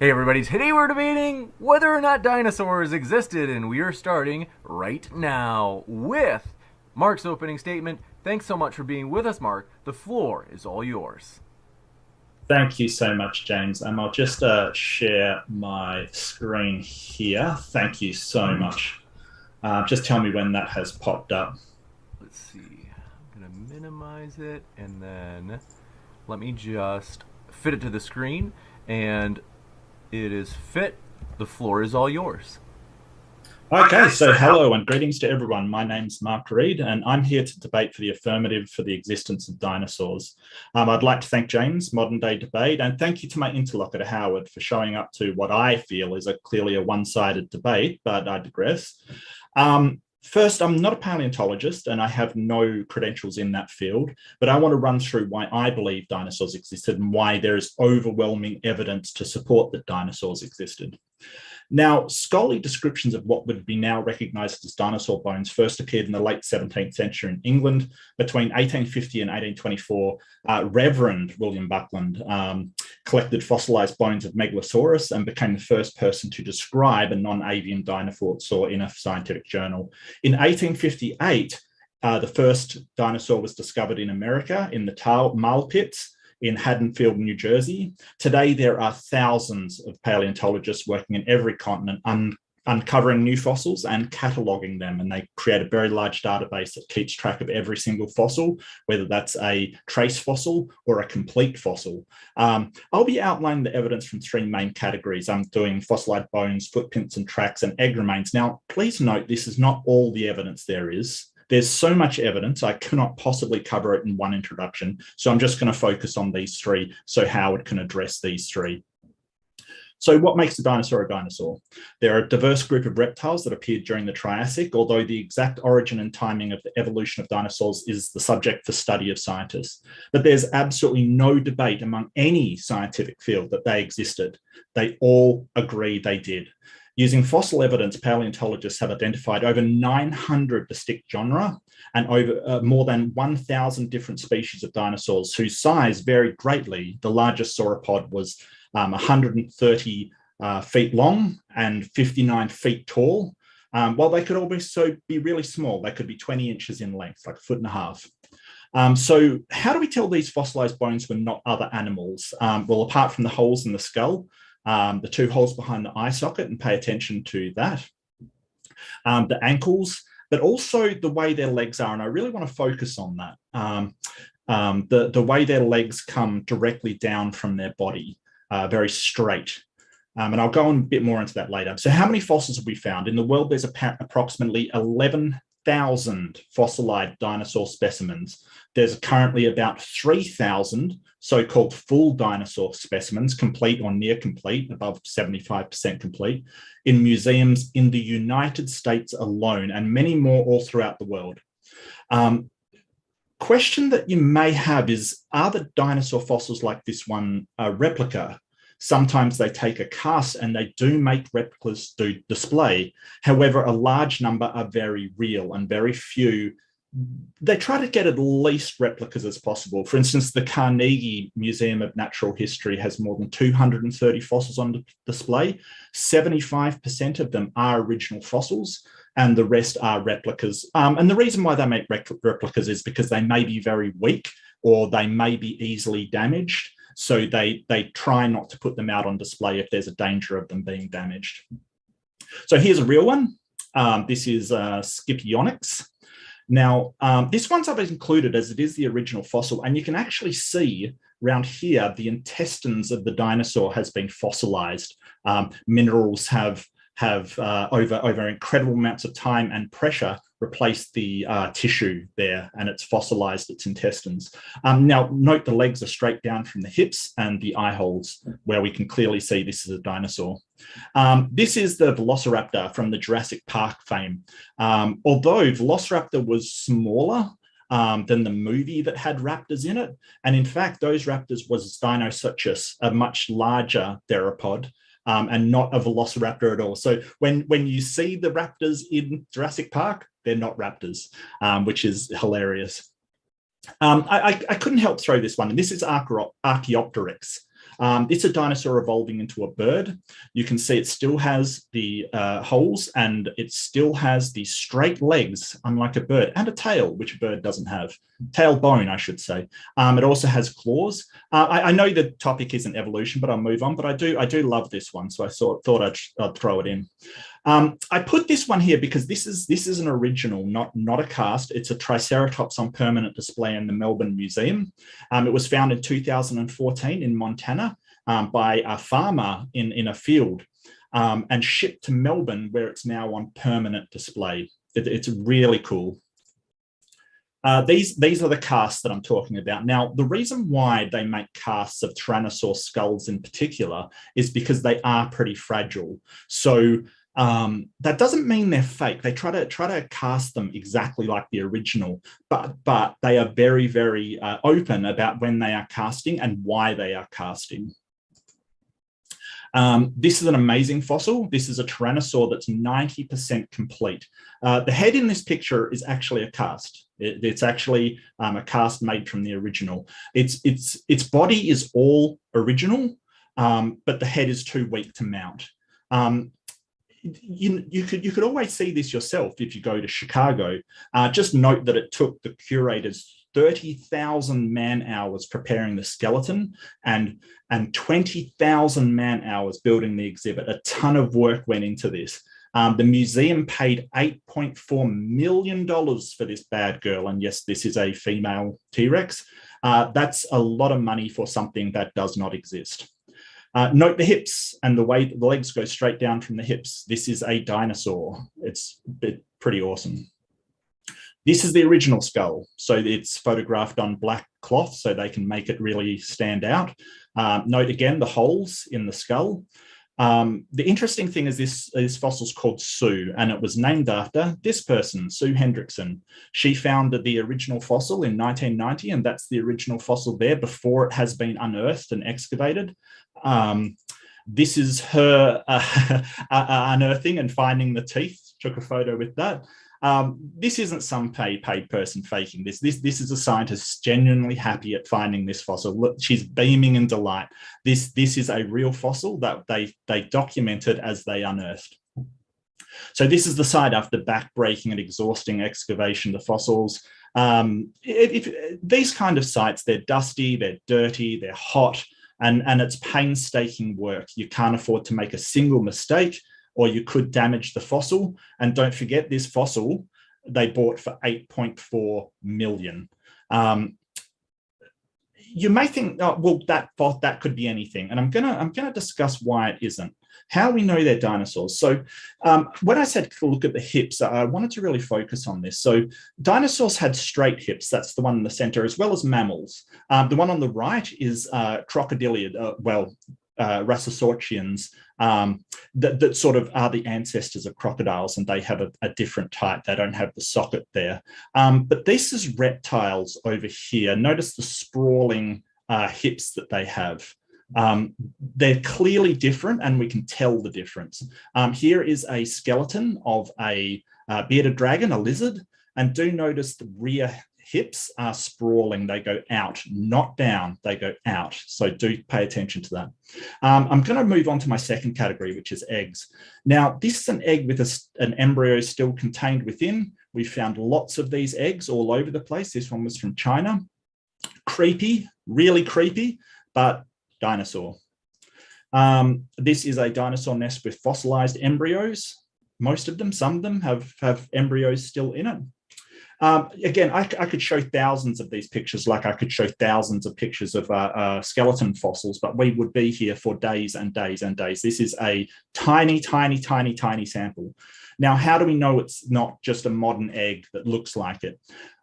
Hey everybody, today we're debating whether or not dinosaurs existed, and we are starting right now with Mark's opening statement. Thanks so much for being with us, Mark. The floor is all yours. Thank you so much, James. I'll just share my screen here. Thank you so much. Just tell me when that has popped up. Let's see. I'm going to minimize it and then let me just fit it to the screen. And it is fit. The floor is all yours. Okay, so hello and greetings to everyone. My name's Mark Reid, and I'm here to debate for the affirmative for the existence of dinosaurs. I'd like to thank James, Modern Day Debate, and thank you to my interlocutor, Howard, for showing up to what I feel is clearly a one-sided debate, but I digress. First, I'm not a paleontologist and I have no credentials in that field, but I want to run through why I believe dinosaurs existed and why there is overwhelming evidence to support that dinosaurs existed. Now, scholarly descriptions of what would be now recognised as dinosaur bones first appeared in the late 17th century in England. Between 1850 and 1824, Reverend William Buckland collected fossilised bones of Megalosaurus and became the first person to describe a non-avian dinosaur in a scientific journal. In 1858, the first dinosaur was discovered in America in the Marl pits in Haddonfield, New Jersey. Today, there are thousands of paleontologists working in every continent uncovering new fossils and cataloguing them, and they create a very large database that keeps track of every single fossil, whether that's a trace fossil or a complete fossil. I'll be outlining the evidence from three main categories. I'm doing fossilized bones, footprints and tracks, and egg remains. Now, please note, this is not all the evidence there is. There's so much evidence, I cannot possibly cover it in one introduction. So I'm just going to focus on these three so Howard can address these three. So what makes a dinosaur a dinosaur? There are a diverse group of reptiles that appeared during the Triassic, although the exact origin and timing of the evolution of dinosaurs is the subject for study of scientists. But there's absolutely no debate among any scientific field that they existed. They all agree they did. Using fossil evidence, paleontologists have identified over 900 distinct genera and over more than 1,000 different species of dinosaurs whose size varied greatly. The largest sauropod was 130 feet long and 59 feet tall, while they could also be really small. They could be 20 inches in length, like a foot and a half. So how do we tell these fossilized bones were not other animals? Well, apart from the holes in the skull, the two holes behind the eye socket, and pay attention to that. The ankles, but also the way their legs are, and I really want to focus on that. The way their legs come directly down from their body, very straight. And I'll go on a bit more into that later. So how many fossils have we found? In the world, there's approximately 11,000 fossilized dinosaur specimens. There's currently about 3,000 so-called full dinosaur specimens, complete or near complete, above 75% complete, in museums in the United States alone, and many more all throughout the world. Question that you may have is, are the dinosaur fossils like this one a replica? Sometimes they take a cast and they do make replicas to display. However, a large number are very real and very few. They try to get at least replicas as possible. For instance, the Carnegie Museum of Natural History has more than 230 fossils on display. 75% of them are original fossils and the rest are replicas. And the reason why they make replicas is because they may be very weak or they may be easily damaged. So they try not to put them out on display if there's a danger of them being damaged. So here's a real one. This is Scipionyx. Now, this one's I've included as it is the original fossil, and you can actually see around here the intestines of the dinosaur has been fossilized. Minerals have over incredible amounts of time and pressure replaced the tissue there, and it's fossilized its intestines. Now, note the legs are straight down from the hips and the eye holes, where we can clearly see this is a dinosaur. This is the Velociraptor from the Jurassic Park fame. Although Velociraptor was smaller than the movie that had raptors in it, and in fact, those raptors was Dinosuchus, a much larger theropod, and not a velociraptor at all. So when you see the raptors in Jurassic Park, they're not raptors, which is hilarious. I couldn't help throw this one. And this is Archaeopteryx. It's a dinosaur evolving into a bird. You can see it still has the holes, and it still has the straight legs, unlike a bird, and a tail, which a bird doesn't have. Tailbone, I should say. It also has claws. I know the topic isn't evolution, but I'll move on. But I do love this one, so I thought I'd throw it in. I put this one here because this is an original, not a cast. It's a Triceratops on permanent display in the Melbourne Museum. It was found in 2014 in Montana by a farmer in a field and shipped to Melbourne, where it's now on permanent display. It's really cool. These are the casts that I'm talking about. Now, the reason why they make casts of Tyrannosaur skulls in particular is because they are pretty fragile. So that doesn't mean they're fake. They try to cast them exactly like the original, but they are very, very open about when they are casting and why they are casting. This is an amazing fossil. This is a Tyrannosaur that's 90% complete. The head in this picture is actually a cast. It's actually a cast made from the original. Its body is all original, but the head is too weak to mount. You could always see this yourself if you go to Chicago. Just note that it took the curators 30,000 man-hours preparing the skeleton and 20,000 man-hours building the exhibit. A ton of work went into this. The museum paid $8.4 million for this bad girl. And yes, this is a female T-Rex. That's a lot of money for something that does not exist. Note the hips and the way the legs go straight down from the hips. This is a dinosaur. It's pretty awesome. This is the original skull. So it's photographed on black cloth so they can make it really stand out. Note again the holes in the skull. The interesting thing is this fossil's called Sue, and it was named after this person, Sue Hendrickson. She founded the original fossil in 1990, and that's the original fossil there before it has been unearthed and excavated. This is her unearthing and finding the teeth. Took a photo with that. This isn't some paid person faking this. This is a scientist genuinely happy at finding this fossil. Look, she's beaming in delight. This is a real fossil that they documented as they unearthed. So this is the site after back-breaking and exhausting excavation of the fossils. These kind of sites, they're dusty, they're dirty, they're hot, and it's painstaking work. You can't afford to make a single mistake, or you could damage the fossil. And don't forget, this fossil they bought for $8.4 million. You may think, oh, well, that could be anything. And I'm gonna discuss why it isn't. How we know they're dinosaurs. So when I said look at the hips, I wanted to really focus on this. So dinosaurs had straight hips. That's the one in the center, as well as mammals. The one on the right is crocodiliid, Rhesusaurtians, that sort of are the ancestors of crocodiles, and they have a different type. They don't have the socket there. But this is reptiles over here. Notice the sprawling hips that they have. They're clearly different, and we can tell the difference. Here is a skeleton of a bearded dragon, a lizard, and do notice the rear hips are sprawling. They go out, not down, they go out. So do pay attention to that. I'm going to move on to my second category, which is eggs. Now, this is an egg with an embryo still contained within. We found lots of these eggs all over the place. This one was from China. Creepy, really creepy, but dinosaur. This is a dinosaur nest with fossilized embryos. Most of them, some of them have embryos still in it. Again, I could show thousands of these pictures, like I could show thousands of pictures of skeleton fossils, but we would be here for days and days and days. This is a tiny, tiny, tiny, tiny sample. Now, how do we know it's not just a modern egg that looks like it?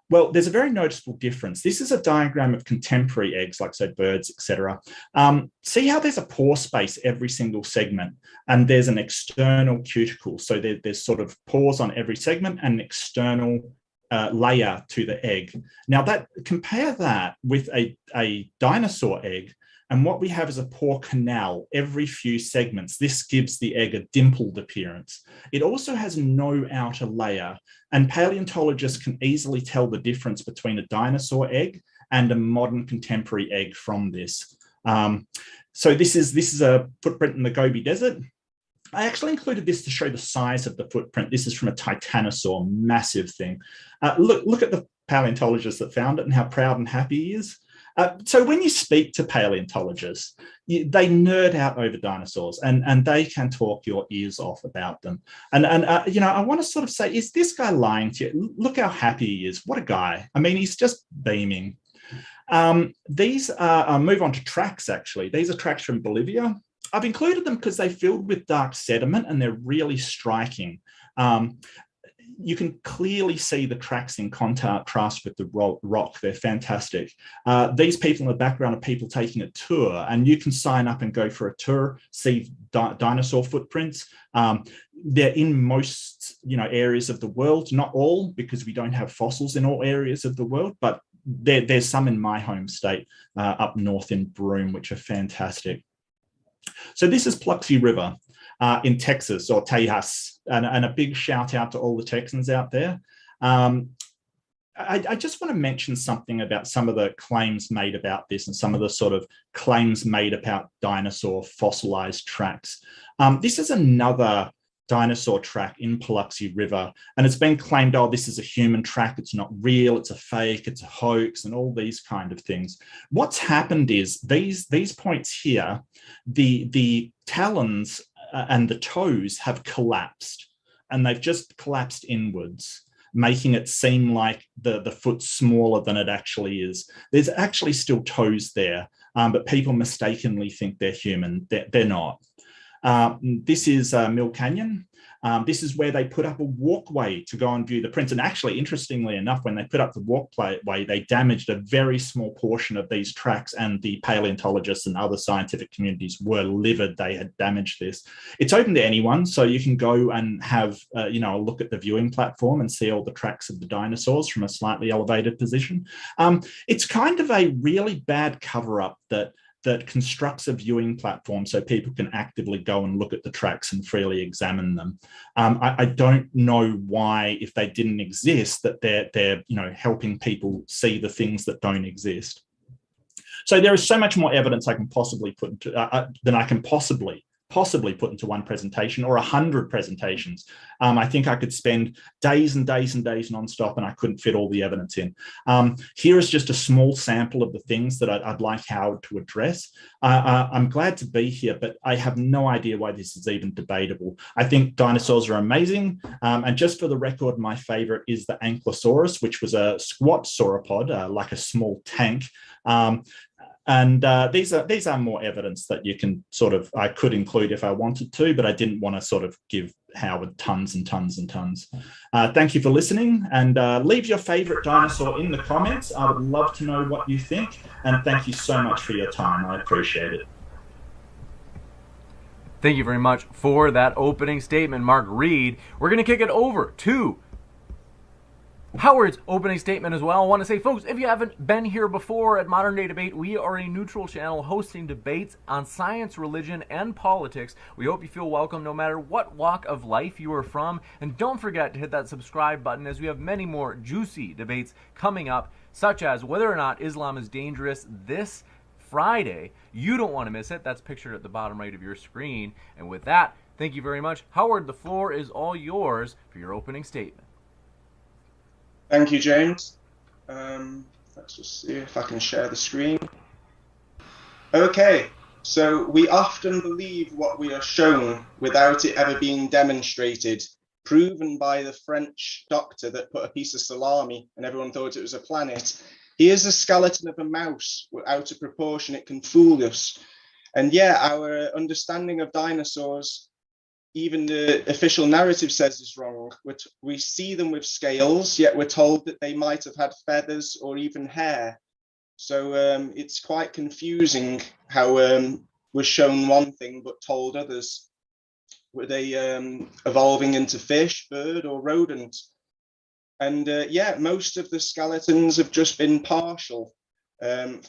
Well, there's a very noticeable difference. This is a diagram of contemporary eggs, like, say, birds, etc. See how there's a pore space every single segment, and there's an external cuticle. So there's sort of pores on every segment and an external layer to the egg. Now, compare that with a dinosaur egg, and what we have is a pore canal every few segments. This gives the egg a dimpled appearance. It also has no outer layer, and paleontologists can easily tell the difference between a dinosaur egg and a modern contemporary egg from this. So this is a footprint in the Gobi Desert. I actually included this to show the size of the footprint. This is from a titanosaur, massive thing. Look at the paleontologist that found it and how proud and happy he is. So when you speak to paleontologists, they nerd out over dinosaurs and they can talk your ears off about them. And I want to sort of say, is this guy lying to you? Look how happy he is. What a guy. I mean, he's just beaming. These are, move on to tracks, actually. These are tracks from Bolivia. I've included them because they're filled with dark sediment and they're really striking. You can clearly see the tracks in contrast with the rock. They're fantastic. These people in the background are people taking a tour, and you can sign up and go for a tour, see dinosaur footprints. They're in most areas of the world, not all, because we don't have fossils in all areas of the world, but there's some in my home state up north in Broome, which are fantastic. So this is Paluxy River in Texas, or Tejas, and a big shout out to all the Texans out there. I just want to mention something about some of the claims made about this and some of the sort of claims made about dinosaur fossilized tracks. This is another dinosaur track in Paluxy River, and it's been claimed, oh, this is a human track, it's not real, it's a fake, it's a hoax, and all these kind of things. What's happened is these points here, the talons and the toes have collapsed, and they've just collapsed inwards, making it seem like the foot's smaller than it actually is. There's actually still toes there, but people mistakenly think they're human. They're not. This is Mill Canyon. This is where they put up a walkway to go and view the prints. And actually, interestingly enough, when they put up the walkway, they damaged a very small portion of these tracks, and the paleontologists and other scientific communities were livid they had damaged this. It's open to anyone, so you can go and have a look at the viewing platform and see all the tracks of the dinosaurs from a slightly elevated position. It's kind of a really bad cover-up that constructs a viewing platform so people can actively go and look at the tracks and freely examine them. I don't know why, if they didn't exist, that they're helping people see the things that don't exist. So there is so much more evidence I can possibly put into than I can possibly put into one presentation or 100 presentations. I think I could spend days and days and days nonstop, and I couldn't fit all the evidence in. Here is just a small sample of the things that I'd like Howard to address. I'm glad to be here, but I have no idea why this is even debatable. I think dinosaurs are amazing. And just for the record, my favorite is the Ankylosaurus, which was a squat sauropod, like a small tank. And these are more evidence that you can I could include if I wanted to, but I didn't want to sort of give Howard tons and tons and tons. Thank you for listening, and leave your favorite dinosaur in the comments. I would love to know what you think, and thank you so much for your time. I appreciate it. Thank you very much for that opening statement, Mark Reid. We're going to kick it over to Howard's opening statement as well. I want to say, folks, if you haven't been here before at Modern Day Debate, we are a neutral channel hosting debates on science, religion, and politics. We hope you feel welcome no matter what walk of life you are from. And don't forget to hit that subscribe button, as we have many more juicy debates coming up, such as whether or not Islam is dangerous this Friday. You don't want to miss it. That's pictured at the bottom right of your screen. And with that, thank you very much. Howard, the floor is all yours for your opening statement. Thank you, James. Let's just see if I can share the screen. Okay, so we often believe what we are shown without it ever being demonstrated, proven by the French doctor that put a piece of salami and everyone thought it was a planet. Here's a skeleton of a mouse. Out of proportion, it can fool us. And yeah, our understanding of dinosaurs, even the official narrative says is wrong. We see them with scales, yet we're told that they might have had feathers or even hair. So it's quite confusing how we're shown one thing but told others. Were they evolving into fish, bird, or rodent? And yeah, most of the skeletons have just been partial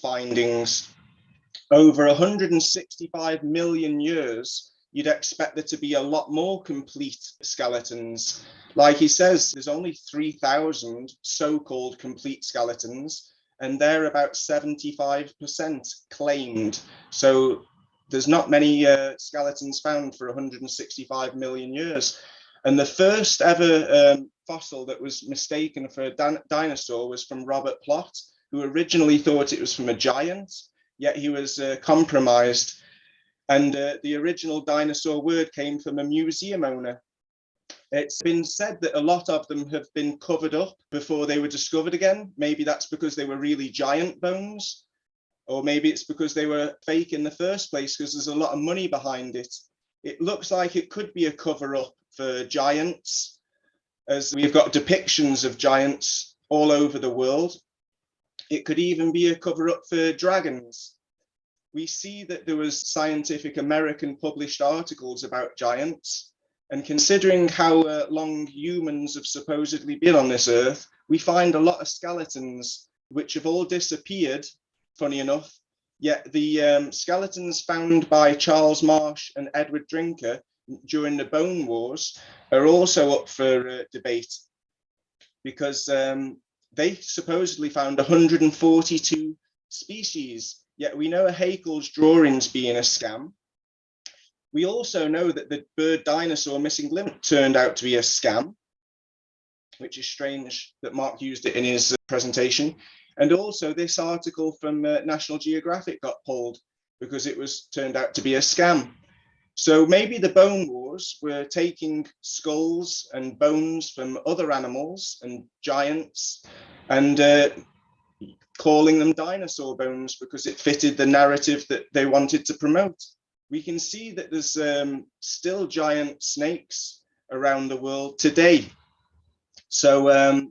findings. Over 165 million years, you'd expect there to be a lot more complete skeletons. Like he says, there's only 3,000 so-called complete skeletons, and they're about 75% claimed. So there's not many skeletons found for 165 million years. And the first ever fossil that was mistaken for a dinosaur was from Robert Plot, who originally thought it was from a giant, yet he was compromised. And the original dinosaur word came from a museum owner. It's been said that a lot of them have been covered up before they were discovered again. Maybe that's because they were really giant bones, or maybe it's because they were fake in the first place, because there's a lot of money behind it. It looks like it could be a cover-up for giants, as we've got depictions of giants all over the world. It could even be a cover-up for dragons. We see that there was Scientific American published articles about giants, and considering how long humans have supposedly been on this earth, we find a lot of skeletons which have all disappeared, funny enough, yet the skeletons found by Charles Marsh and Edward Drinker during the Bone Wars are also up for debate, because they supposedly found 142 species, yet we know Haeckel's drawings being a scam. We also know that the bird dinosaur missing limb turned out to be a scam, which is strange that Mark used it in his presentation. And also this article from National Geographic got pulled because it was turned out to be a scam. So maybe the Bone Wars were taking skulls and bones from other animals and giants and calling them dinosaur bones because it fitted the narrative that they wanted to promote. We can see that there's still giant snakes around the world today. So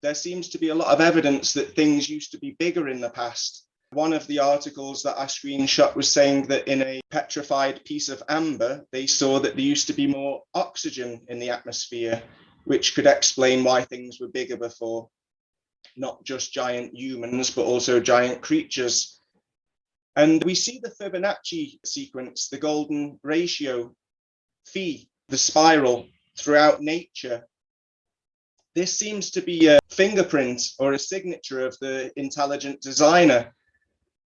there seems to be a lot of evidence that things used to be bigger in the past. One of the articles that I screenshot was saying that in a petrified piece of amber, they saw that there used to be more oxygen in the atmosphere, which could explain why things were bigger before. Not just giant humans, but also giant creatures. And we see the Fibonacci sequence, the golden ratio, phi, the spiral, throughout nature. This seems to be a fingerprint or a signature of the intelligent designer.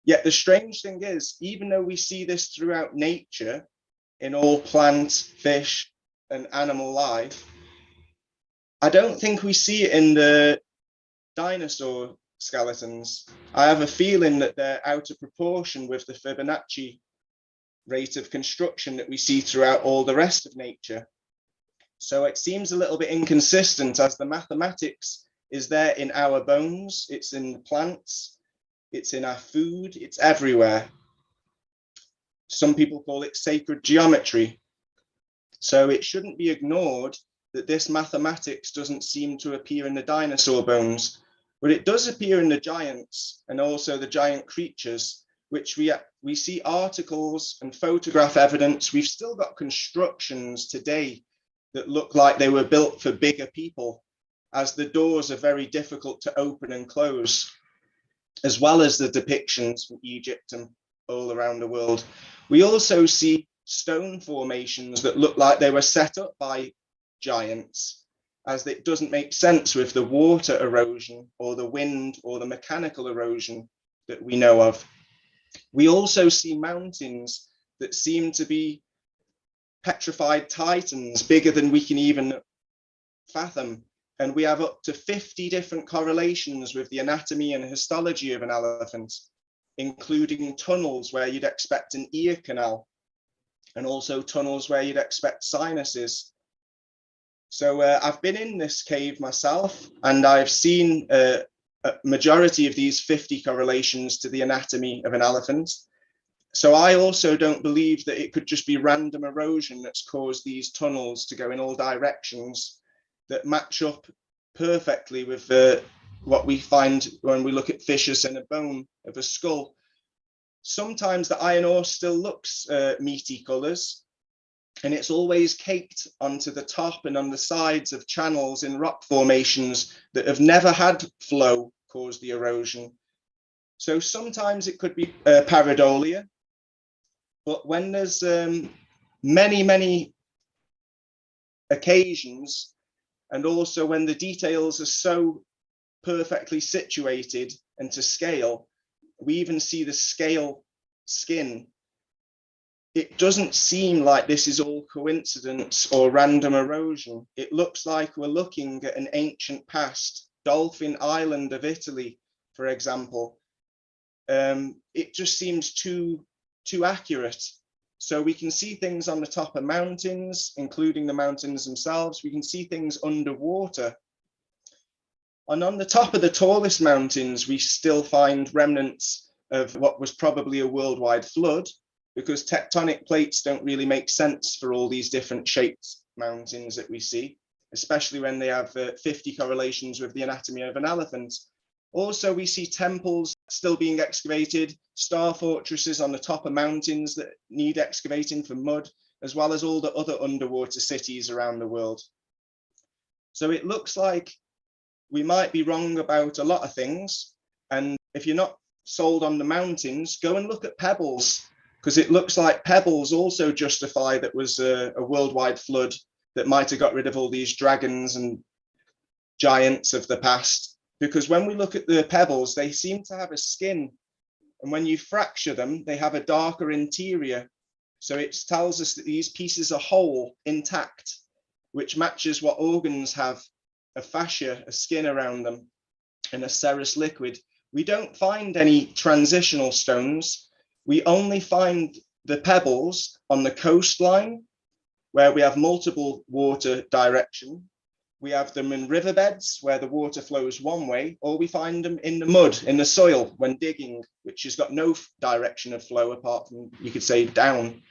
Yet the strange thing is, even though we see this throughout nature, in all plant, fish, and animal life, I don't think we see it in the dinosaur skeletons. I have a feeling that they're out of proportion with the Fibonacci rate of construction that we see throughout all the rest of nature. So it seems a little bit inconsistent, as the mathematics is there in our bones, it's in the plants, it's in our food, it's everywhere. Some people call it sacred geometry. So it shouldn't be ignored that this mathematics doesn't seem to appear in the dinosaur bones, but it does appear in the giants and also the giant creatures, which we see articles and photograph evidence. We've still got constructions today that look like they were built for bigger people, as the doors are very difficult to open and close, as well as the depictions from Egypt and all around the world. We also see stone formations that look like they were set up by giants, as it doesn't make sense with the water erosion or the wind or the mechanical erosion that we know of. We also see mountains that seem to be petrified titans, bigger than we can even fathom. And we have up to 50 different correlations with the anatomy and histology of an elephant, including tunnels where you'd expect an ear canal, and also tunnels where you'd expect sinuses. So I've been in this cave myself, and I've seen a majority of these 50 correlations to the anatomy of an elephant. So I also don't believe that it could just be random erosion that's caused these tunnels to go in all directions that match up perfectly with what we find when we look at fissures in a bone of a skull. Sometimes the iron ore still looks meaty colours, and it's always caked onto the top and on the sides of channels in rock formations that have never had flow cause the erosion. So sometimes it could be pareidolia, but when there's many occasions, and also when the details are so perfectly situated and to scale, we even see the scale skin it doesn't seem like this is all coincidence or random erosion. It looks like we're looking at an ancient past, Dolphin Island of Italy, for example. It just seems too accurate. So we can see things on the top of mountains, including the mountains themselves. We can see things underwater. And on the top of the tallest mountains, we still find remnants of what was probably a worldwide flood, because tectonic plates don't really make sense for all these different shaped mountains that we see, especially when they have 50 correlations with the anatomy of an elephant. Also, we see temples still being excavated, star fortresses on the top of mountains that need excavating for mud, as well as all the other underwater cities around the world. So it looks like we might be wrong about a lot of things. And if you're not sold on the mountains, go and look at pebbles, because it looks like pebbles also justify that was a worldwide flood that might have got rid of all these dragons and giants of the past. Because when we look at the pebbles, they seem to have a skin. And when you fracture them, they have a darker interior. So it tells us that these pieces are whole, intact, which matches what organs have: a fascia, a skin around them, and a serous liquid. We don't find any transitional stones. We only find the pebbles on the coastline, where we have multiple water direction. We have them in riverbeds where the water flows one way, or we find them in the mud, in the soil when digging, which has got no direction of flow apart from, you could say, down.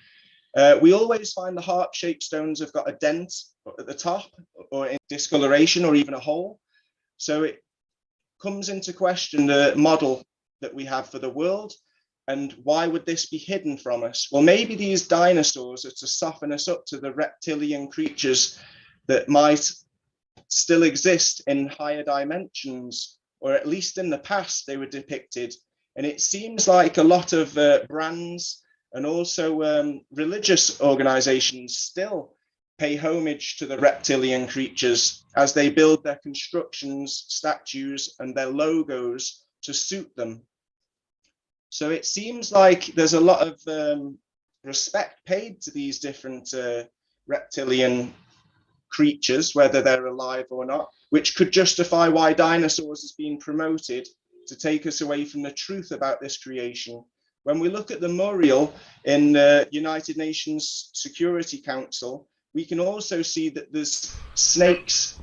We always find the heart-shaped stones have got a dent at the top, or in discoloration, or even a hole. So it comes into question the model that we have for the world, and why would this be hidden from us? Well, maybe these dinosaurs are to soften us up to the reptilian creatures that might still exist in higher dimensions, or at least in the past they were depicted. And it seems like a lot of brands and also religious organizations still pay homage to the reptilian creatures as they build their constructions, statues, and their logos to suit them. So it seems like there's a lot of respect paid to these different reptilian creatures, whether they're alive or not, which could justify why dinosaurs has been promoted to take us away from the truth about this creation. When we look at the memorial in the United Nations Security Council, we can also see that there's snakes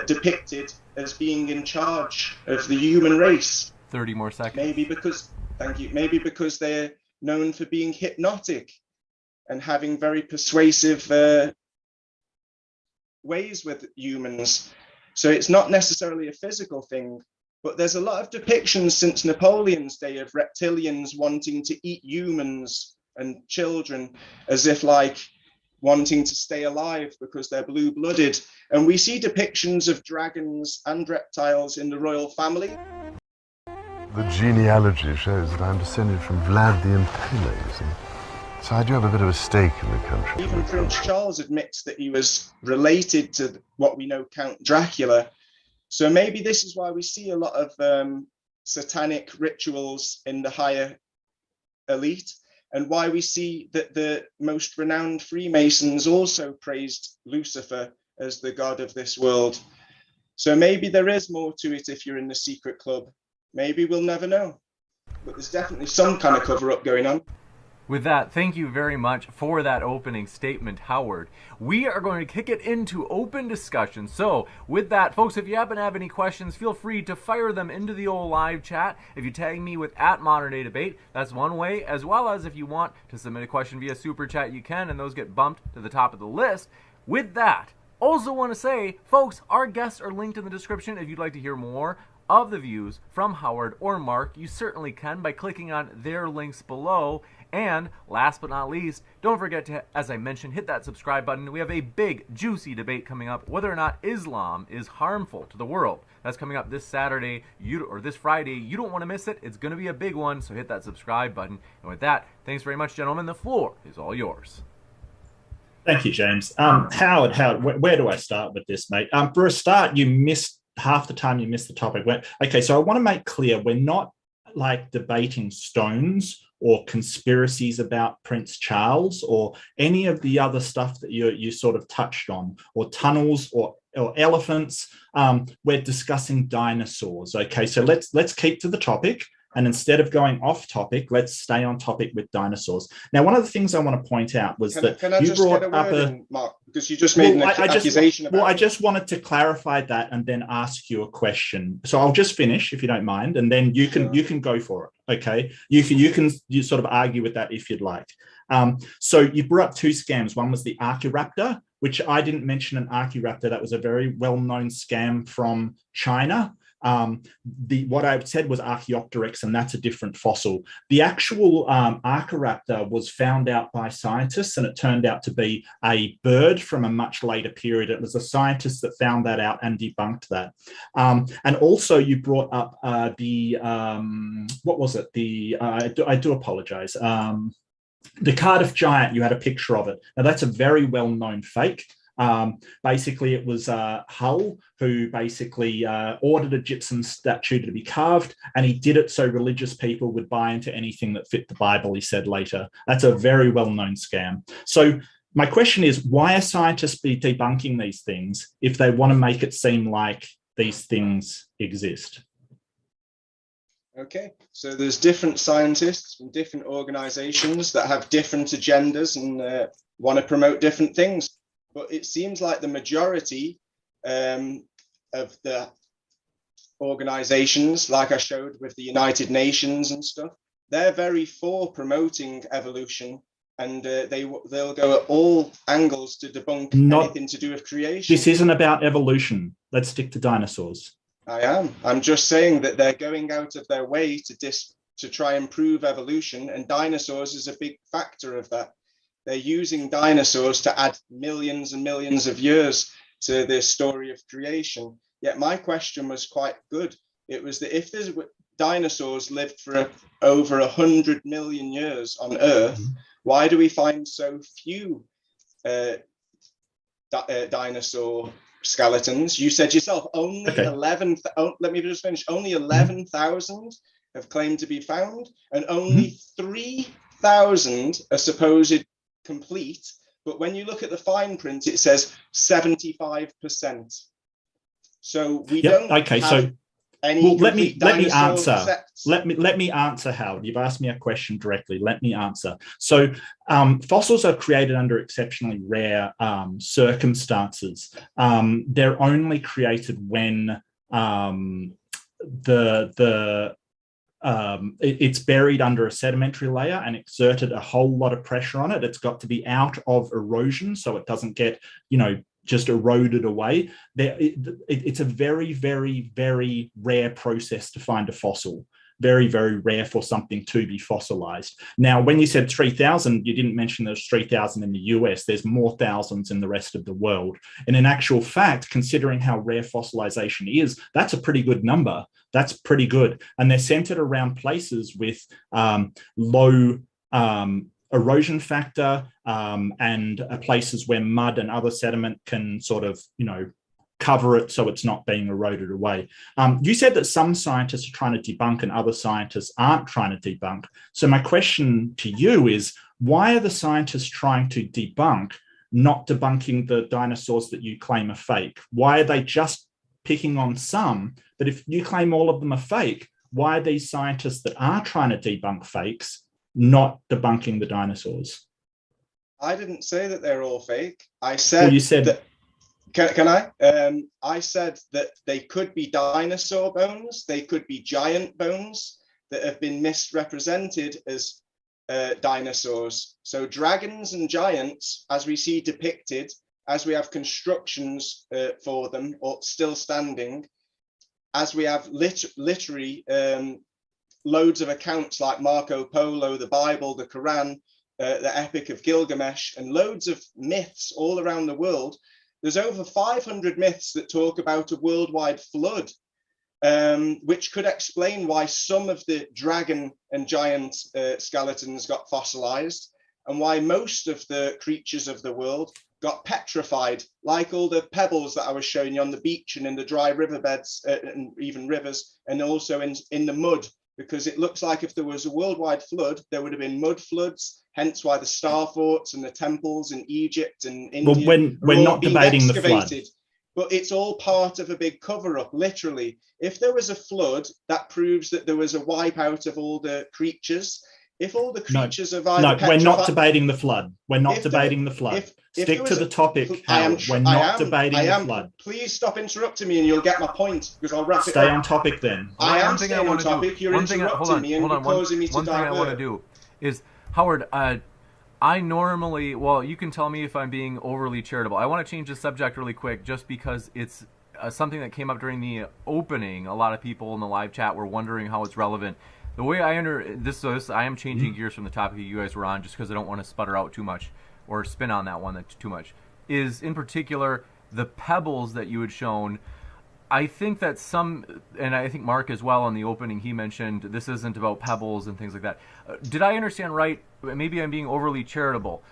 depicted as being in charge of the human race. 30 more seconds. Maybe because they're known for being hypnotic and having very persuasive ways with humans. So it's not necessarily a physical thing, but there's a lot of depictions since Napoleon's day of reptilians wanting to eat humans and children, as if like wanting to stay alive because they're blue-blooded. And we see depictions of dragons and reptiles in the royal family. The genealogy shows that I'm descended from Vlad the Impaler, so I do have a bit of a stake in the country. Even Prince Charles admits that he was related to what we know Count Dracula. So maybe this is why we see a lot of satanic rituals in the higher elite, and why we see that the most renowned Freemasons also praised Lucifer as the god of this world. So maybe there is more to it if you're in the secret club. Maybe we'll never know. But there's definitely some kind of cover-up going on. With that, thank you very much for that opening statement, Howard. We are going to kick it into open discussion. So, with that, folks, if you happen to have any questions, feel free to fire them into the old live chat. If you tag me with @ModernDayDebate, that's one way, as well as if you want to submit a question via Super Chat, you can, and those get bumped to the top of the list. With that, also want to say, folks, our guests are linked in the description. If you'd like to hear more of the views from Howard or Mark, you certainly can by clicking on their links below. And last but not least, don't forget to, as I mentioned, hit that subscribe button. We have a big, juicy debate coming up whether or not Islam is harmful to the world. That's coming up this Saturday, or this Friday. You don't want to miss it. It's going to be a big one, so hit that subscribe button. And with that, thanks very much, gentlemen. The floor is all yours. Thank you, James. Howard, where do I start with this, mate? For a start, you missed half the time. You missed the topic. Okay, so I want to make clear we're not like debating stones or conspiracies about Prince Charles or any of the other stuff that you sort of touched on, or tunnels or elephants. We're discussing dinosaurs. Okay, so let's keep to the topic. And instead of going off topic, let's stay on topic with dinosaurs. Now, one of the things I want to point out was that you brought up Mark, because you just made an accusation about I just wanted to clarify that and then ask you a question. So I'll just finish, if you don't mind, and then you can go for it. Okay, you can sort of argue with that if you'd like. So you brought up two scams. One was the Archaeoraptor, which I didn't mention an Archaeoraptor. That was a very well-known scam from China. What I said was Archaeopteryx, and that's a different fossil. The actual Archaeoraptor was found out by scientists, and it turned out to be a bird from a much later period. It was a scientist that found that out and debunked that. And also you brought up what was it? I do apologize. The Cardiff Giant, you had a picture of it. Now that's a very well-known fake. Basically, it was Hull who basically ordered a gypsum statue to be carved, and he did it so religious people would buy into anything that fit the Bible, he said later. That's a very well-known scam. So my question is, why are scientists debunking these things if they want to make it seem like these things exist? Okay, so there's different scientists from different organizations that have different agendas and want to promote different things. But it seems like the majority of the organizations, like I showed with the United Nations and stuff, they're very for promoting evolution, and they'll go at all angles to debunk anything to do with creation. This isn't about evolution. Let's stick to dinosaurs. I'm just saying that they're going out of their way to try and prove evolution, and dinosaurs is a big factor of that. They're using dinosaurs to add millions and millions of years to the story of creation. Yet my question was quite good. It was that if there's dinosaurs lived for over 100 million years on Earth, why do we find so few dinosaur skeletons? You said yourself only 11. Let me just finish. Only 11,000 have claimed to be found, and only 3,000 are supposed complete. But when you look at the fine print, it says 75%. So we don't have any. Well, let me answer. Sets. Let me answer, Howard. You've asked me a question directly. Let me answer. So fossils are created under exceptionally rare circumstances. They're only created when it's buried under a sedimentary layer and exerted a whole lot of pressure on it. It's got to be out of erosion so it doesn't get, just eroded away. It's a very, very, very rare process to find a fossil. Very, very rare for something to be fossilized. Now, when you said 3,000, you didn't mention there's 3,000 in the US. There's more thousands in the rest of the world. And in actual fact, considering how rare fossilization is, that's a pretty good number. That's pretty good. And they're centered around places with low erosion factor and places where mud and other sediment can sort of, cover it so it's not being eroded away. You said that some scientists are trying to debunk and other scientists aren't trying to debunk. So my question to you is, why are the scientists trying to debunk, not debunking the dinosaurs that you claim are fake? Why are they just picking on some? But if you claim all of them are fake, why are these scientists that are trying to debunk fakes not debunking the dinosaurs? I didn't say that they're all fake. I said, well, you said that. Can I? I said that they could be dinosaur bones, they could be giant bones that have been misrepresented as dinosaurs. So dragons and giants, as we see depicted, as we have constructions for them or still standing, as we have literary loads of accounts like Marco Polo, the Bible, the Quran, the Epic of Gilgamesh, and loads of myths all around the world. There's over 500 myths that talk about a worldwide flood, which could explain why some of the dragon and giant skeletons got fossilized, and why most of the creatures of the world got petrified, like all the pebbles that I was showing you on the beach and in the dry riverbeds and even rivers, and also in the mud because it looks like if there was a worldwide flood, there would have been mud floods, hence why the star forts and the temples in Egypt and India we're not debating the flood. But it's all part of a big cover-up, literally. If there was a flood, that proves that there was a wipeout of all the creatures. If all the creatures are either petrified... we're not debating the flood. We're not debating the flood. Stick to the topic, Howard. We're not debating the flood. Please stop interrupting me and you'll get my point, because I'll wrap it up. Stay on topic then. I am staying on topic. You're interrupting me and you're causing me to divert. One thing I want to do is, Howard, I normally, well, you can tell me if I'm being overly charitable. I want to change the subject really quick just because it's something that came up during the opening. A lot of people in the live chat were wondering how it's relevant. The way I I am changing gears from the topic that you guys were on just because I don't want to sputter out too much or spin on that one that's too much, is in particular the pebbles that you had shown. I think that and I think Mark as well in the opening, he mentioned this isn't about pebbles and things like that. Did I understand right? Maybe I'm being overly charitable.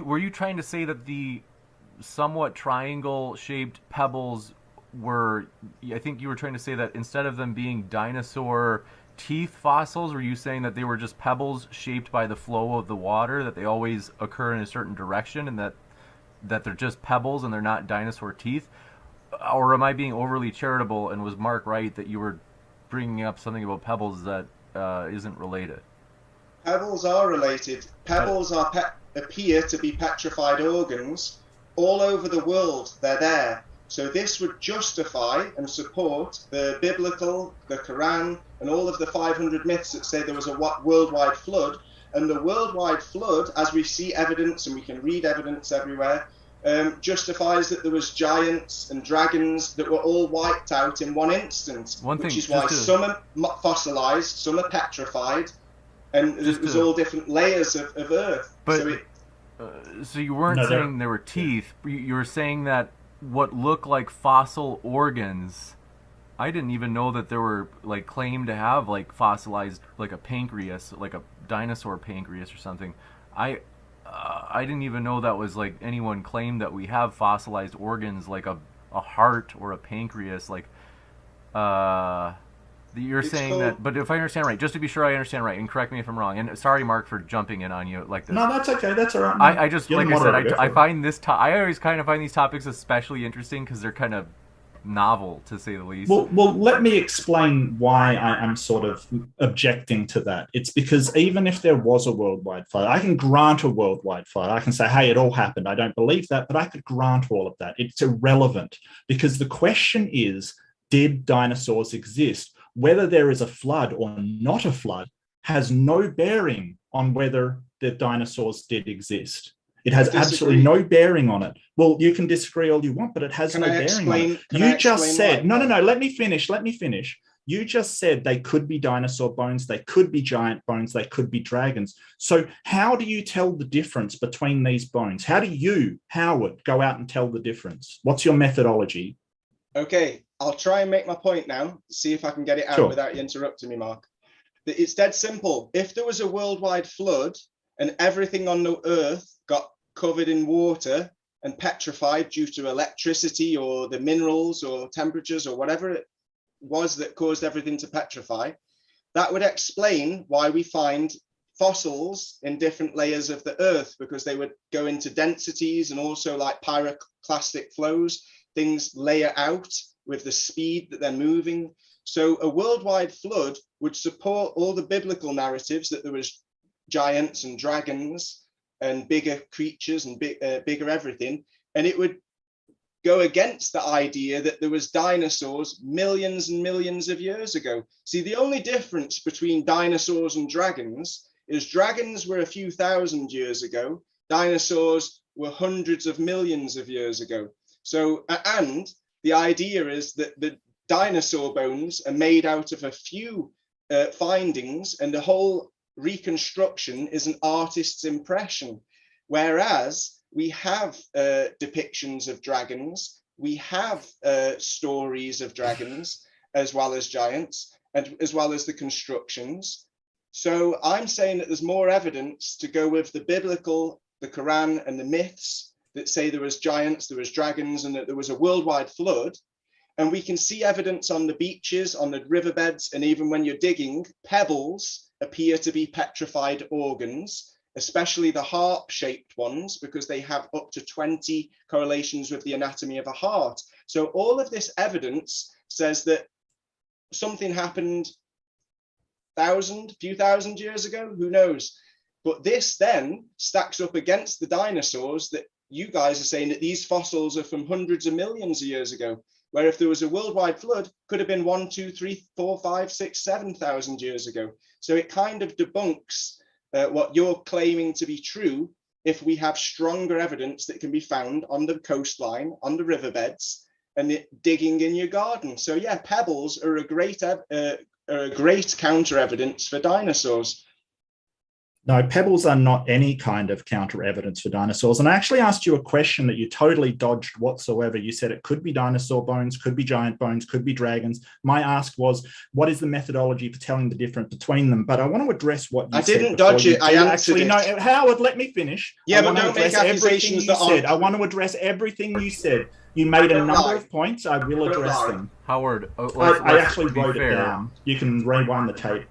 Were you trying to say that the somewhat triangle-shaped pebbles were? I think you were trying to say that instead of them being dinosaur teeth fossils, were you saying that they were just pebbles shaped by the flow of the water, that they always occur in a certain direction, and that they're just pebbles and they're not dinosaur teeth? Or am I being overly charitable, and was Mark right that you were bringing up something about pebbles that isn't related? Pebbles are related. Pebbles appear to be petrified organs all over the world. They're there. So this would justify and support the biblical, the Quran, and all of the 500 myths that say there was a worldwide flood. And the worldwide flood, as we see evidence, and we can read evidence everywhere, justifies that there was giants and dragons that were all wiped out in one instant, which is why some are fossilized, some are petrified, and it was all different layers of earth. But, so you weren't saying there were teeth, you were saying that what look like fossil organs, I didn't even know that there were like claimed to have like fossilized, like a pancreas, like a dinosaur pancreas or something. I didn't even know that was like anyone claimed that we have fossilized organs like a heart or a pancreas. Like you're saying that, but if I understand right, just to be sure I understand right, and correct me if I'm wrong, and sorry Mark for jumping in on you like this. No, that's okay, that's all right. I just, like I said, I find this I always kind of find these topics especially interesting because they're kind of novel, to say the least. Well, let me explain why I'm sort of objecting to that. It's because even if there was a worldwide flood, I can grant a worldwide flood. I can say, hey, it all happened. I don't believe that, but I could grant all of that. It's irrelevant because the question is, did dinosaurs exist? Whether there is a flood or not a flood has no bearing on whether the dinosaurs did exist. It has absolutely no bearing on it. Well, you can disagree all you want, but it has no bearing on it. You just said, no, let me finish. You just said they could be dinosaur bones, they could be giant bones, they could be dragons. So how do you tell the difference between these bones? How do you, Howard, go out and tell the difference? What's your methodology? Okay, I'll try and make my point now, see if I can get it out without you interrupting me, Mark. It's dead simple. If there was a worldwide flood and everything on the earth got covered in water and petrified due to electricity or the minerals or temperatures or whatever it was that caused everything to petrify, that would explain why we find fossils in different layers of the earth, because they would go into densities and also like pyroclastic flows, things layer out with the speed that they're moving. So a worldwide flood would support all the biblical narratives that there was giants and dragons and bigger creatures and bigger everything, and it would go against the idea that there was dinosaurs millions and millions of years ago. See, the only difference between dinosaurs and dragons is dragons were a few thousand years ago, dinosaurs were hundreds of millions of years ago. So, and the idea is that the dinosaur bones are made out of a few findings, and the whole reconstruction is an artist's impression, whereas we have depictions of dragons, we have stories of dragons as well as giants, and as well as the constructions. So I'm saying that there's more evidence to go with the biblical, the Quran, and the myths that say there was giants, there was dragons, and that there was a worldwide flood. And we can see evidence on the beaches, on the riverbeds, and even when you're digging, pebbles appear to be petrified organs, especially the heart-shaped ones, because they have up to 20 correlations with the anatomy of a heart. So all of this evidence says that something happened few thousand years ago, who knows? But this then stacks up against the dinosaurs that you guys are saying that these fossils are from hundreds of millions of years ago, where if there was a worldwide flood, could have been 1, 2, 3, 4, 5, 6, 7,000 years ago. So it kind of debunks what you're claiming to be true if we have stronger evidence that can be found on the coastline, on the riverbeds, and digging in your garden. So yeah, pebbles are a great counter evidence for dinosaurs. No, pebbles are not any kind of counter evidence for dinosaurs. And I actually asked you a question that you totally dodged whatsoever. You said it could be dinosaur bones, could be giant bones, could be dragons. My ask was, what is the methodology for telling the difference between them? But I want to address what you said. I didn't dodge it. I answered it. No, Howard, let me finish. Yeah, but don't make accusations that aren't. I want to address everything you said. You made a number of points. I will address them. Howard, I actually wrote it down. You can rewind the tape.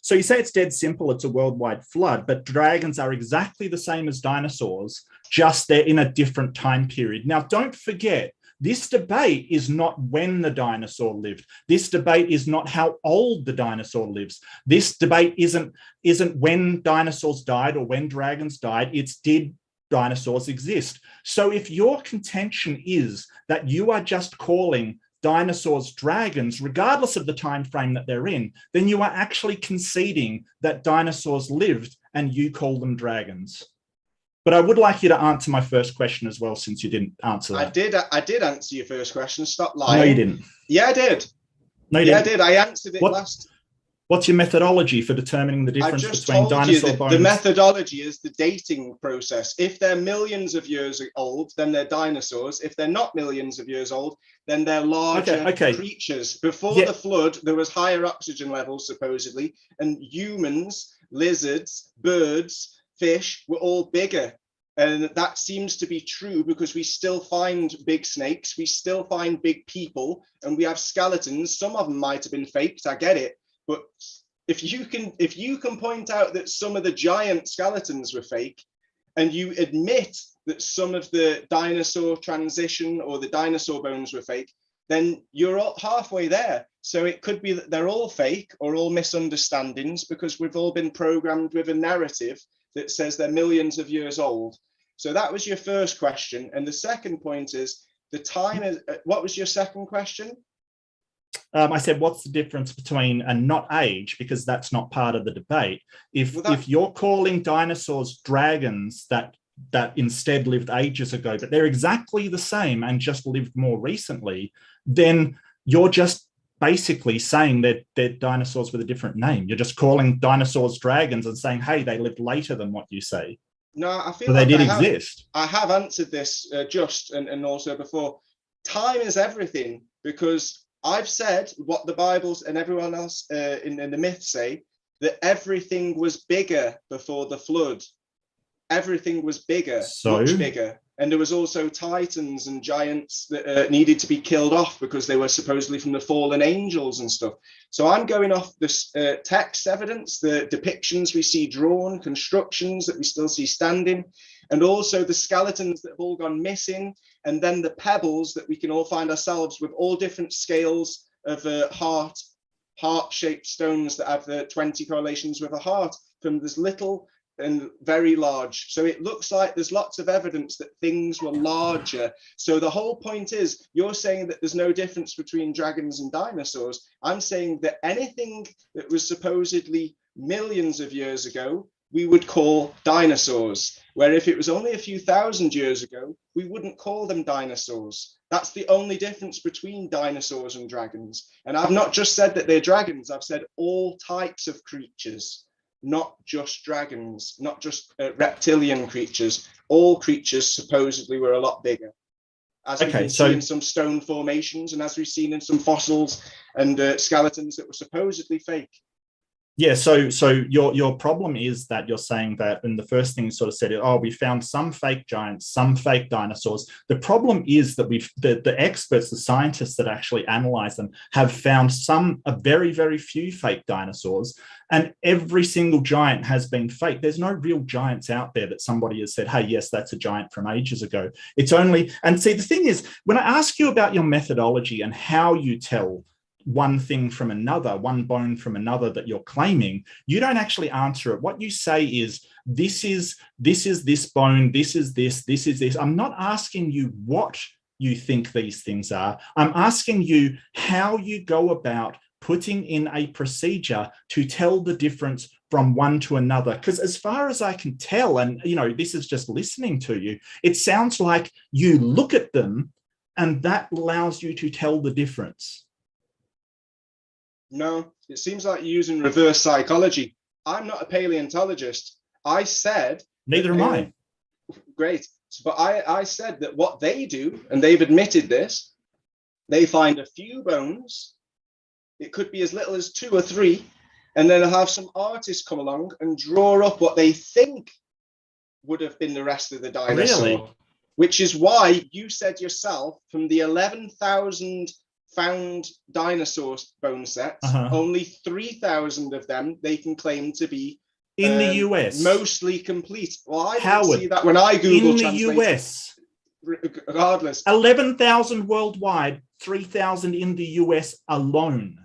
So you say it's dead simple, it's a worldwide flood, but dragons are exactly the same as dinosaurs, just they're in a different time period. Now, don't forget, this debate is not when the dinosaur lived. This debate is not how old the dinosaur lives. This debate isn't when dinosaurs died or when dragons died. It's did dinosaurs exist? So if your contention is that you are just calling dinosaurs dragons, regardless of the time frame that they're in, then you are actually conceding that dinosaurs lived and you call them dragons. But I would like you to answer my first question as well, since you didn't answer that. I did answer your first question. Stop lying. No, you didn't. Yeah, I did. No, you didn't. I did. I answered it last. What's your methodology for determining the difference between dinosaur bones? The methodology is the dating process. If they're millions of years old, then they're dinosaurs. If they're not millions of years old, then they're larger creatures. Before the flood, there was higher oxygen levels, supposedly, and humans, lizards, birds, fish were all bigger. And that seems to be true because we still find big snakes, we still find big people, and we have skeletons. Some of them might have been faked, I get it. But if you can point out that some of the giant skeletons were fake, and you admit that some of the dinosaur transition or the dinosaur bones were fake, then you're all halfway there. So it could be that they're all fake or all misunderstandings, because we've all been programmed with a narrative that says they're millions of years old. So that was your first question. And the second point is the time is, what was your second question? I said, what's the difference between, and not age, because that's not part of the debate. If you're calling dinosaurs dragons that instead lived ages ago, but they're exactly the same and just lived more recently, then you're just basically saying that they're dinosaurs with a different name. You're just calling dinosaurs dragons and saying, hey, they lived later than what you say. No, I feel but like they did exist. I have answered this and also before. Time is everything, because I've said what the Bibles and everyone else in the myths say, that everything was bigger before the flood. Everything was bigger, much bigger. And there was also titans and giants that needed to be killed off because they were supposedly from the fallen angels and stuff. So I'm going off this text evidence, the depictions we see drawn, constructions that we still see standing, and also the skeletons that have all gone missing, and then the pebbles that we can all find ourselves with all different scales of heart-shaped stones that have the 20 correlations with a heart, from this little and very large. So it looks like there's lots of evidence that things were larger. So the whole point is, you're saying that there's no difference between dragons and dinosaurs. I'm saying that anything that was supposedly millions of years ago, we would call dinosaurs, where if it was only a few thousand years ago, we wouldn't call them dinosaurs. That's the only difference between dinosaurs and dragons. And I've not just said that they're dragons, I've said all types of creatures, not just dragons, not just reptilian creatures. All creatures supposedly were a lot bigger, as we can see in some stone formations, and as we've seen in some fossils and skeletons that were supposedly fake. Yeah, so your problem is that you're saying that, and the first thing you sort of said, oh, we found some fake giants, some fake dinosaurs. The problem is that the experts, the scientists that actually analyze them, have found a very few fake dinosaurs, and every single giant has been fake. There's no real giants out there that somebody has said, hey, yes, that's a giant from ages ago. It's only, and see, the thing is, when I ask you about your methodology and how you tell one thing from another, one bone from another that you're claiming, you don't actually answer it. What you say is, this is this bone, this is this. I'm not asking you what you think these things are. I'm asking you how you go about putting in a procedure to tell the difference from one to another. Because as far as I can tell, and this is just listening to you, it sounds like you look at them and that allows you to tell the difference. No, it seems like you're using reverse psychology. I'm not a paleontologist. I said... Neither am I. Great. But I said that what they do, and they've admitted this, they find a few bones. It could be as little as 2 or 3. And then they'll have some artists come along and draw up what they think would have been the rest of the dinosaur. Really? Which is why you said yourself, from the 11,000... found dinosaur bone sets, only 3,000 of them they can claim to be in the US, mostly complete. Well, I didn't see that when I Google translated. In the US, regardless, 11,000 worldwide, 3,000 in the US alone.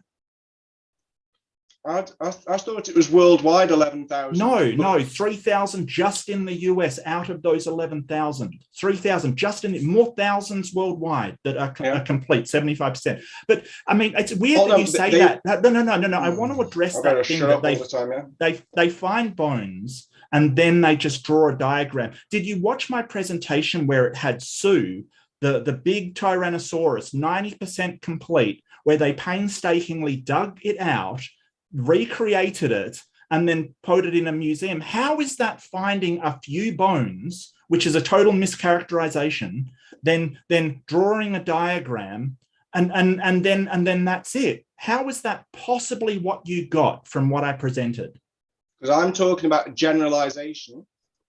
I thought it was worldwide 11,000. No, 3,000 just in the US out of those 11,000. 3,000 just in more thousands worldwide that are complete, 75%. But I mean, it's weird that you say that. No. I want to address that thing that they find bones and then they just draw a diagram. Did you watch my presentation where it had Sue, the big Tyrannosaurus, 90% complete, where they painstakingly dug it out, recreated it, and then put it in a museum? How is that finding a few bones, which is a total mischaracterization, then drawing a diagram and then that's it? How is that possibly what you got from what I presented? Because I'm talking about generalization.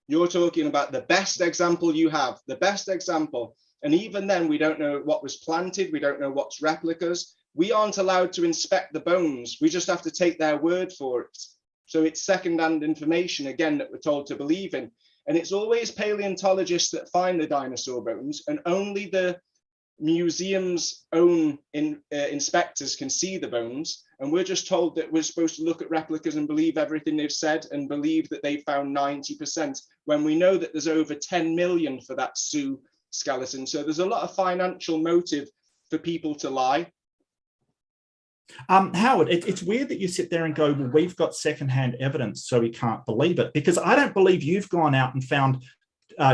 You're talking about the best example you have, the best example. And even then, we don't know what was planted. We don't know what's replicas. We aren't allowed to inspect the bones. We just have to take their word for it. So it's second-hand information, again, that we're told to believe in. And it's always paleontologists that find the dinosaur bones, and only the museum's own inspectors can see the bones. And we're just told that we're supposed to look at replicas and believe everything they've said and believe that they found 90%, when we know that there's over 10 million for that Sioux skeleton. So there's a lot of financial motive for people to lie. Howard, it's weird that you sit there and go, well, we've got secondhand evidence, so we can't believe it, because I don't believe you've gone out and found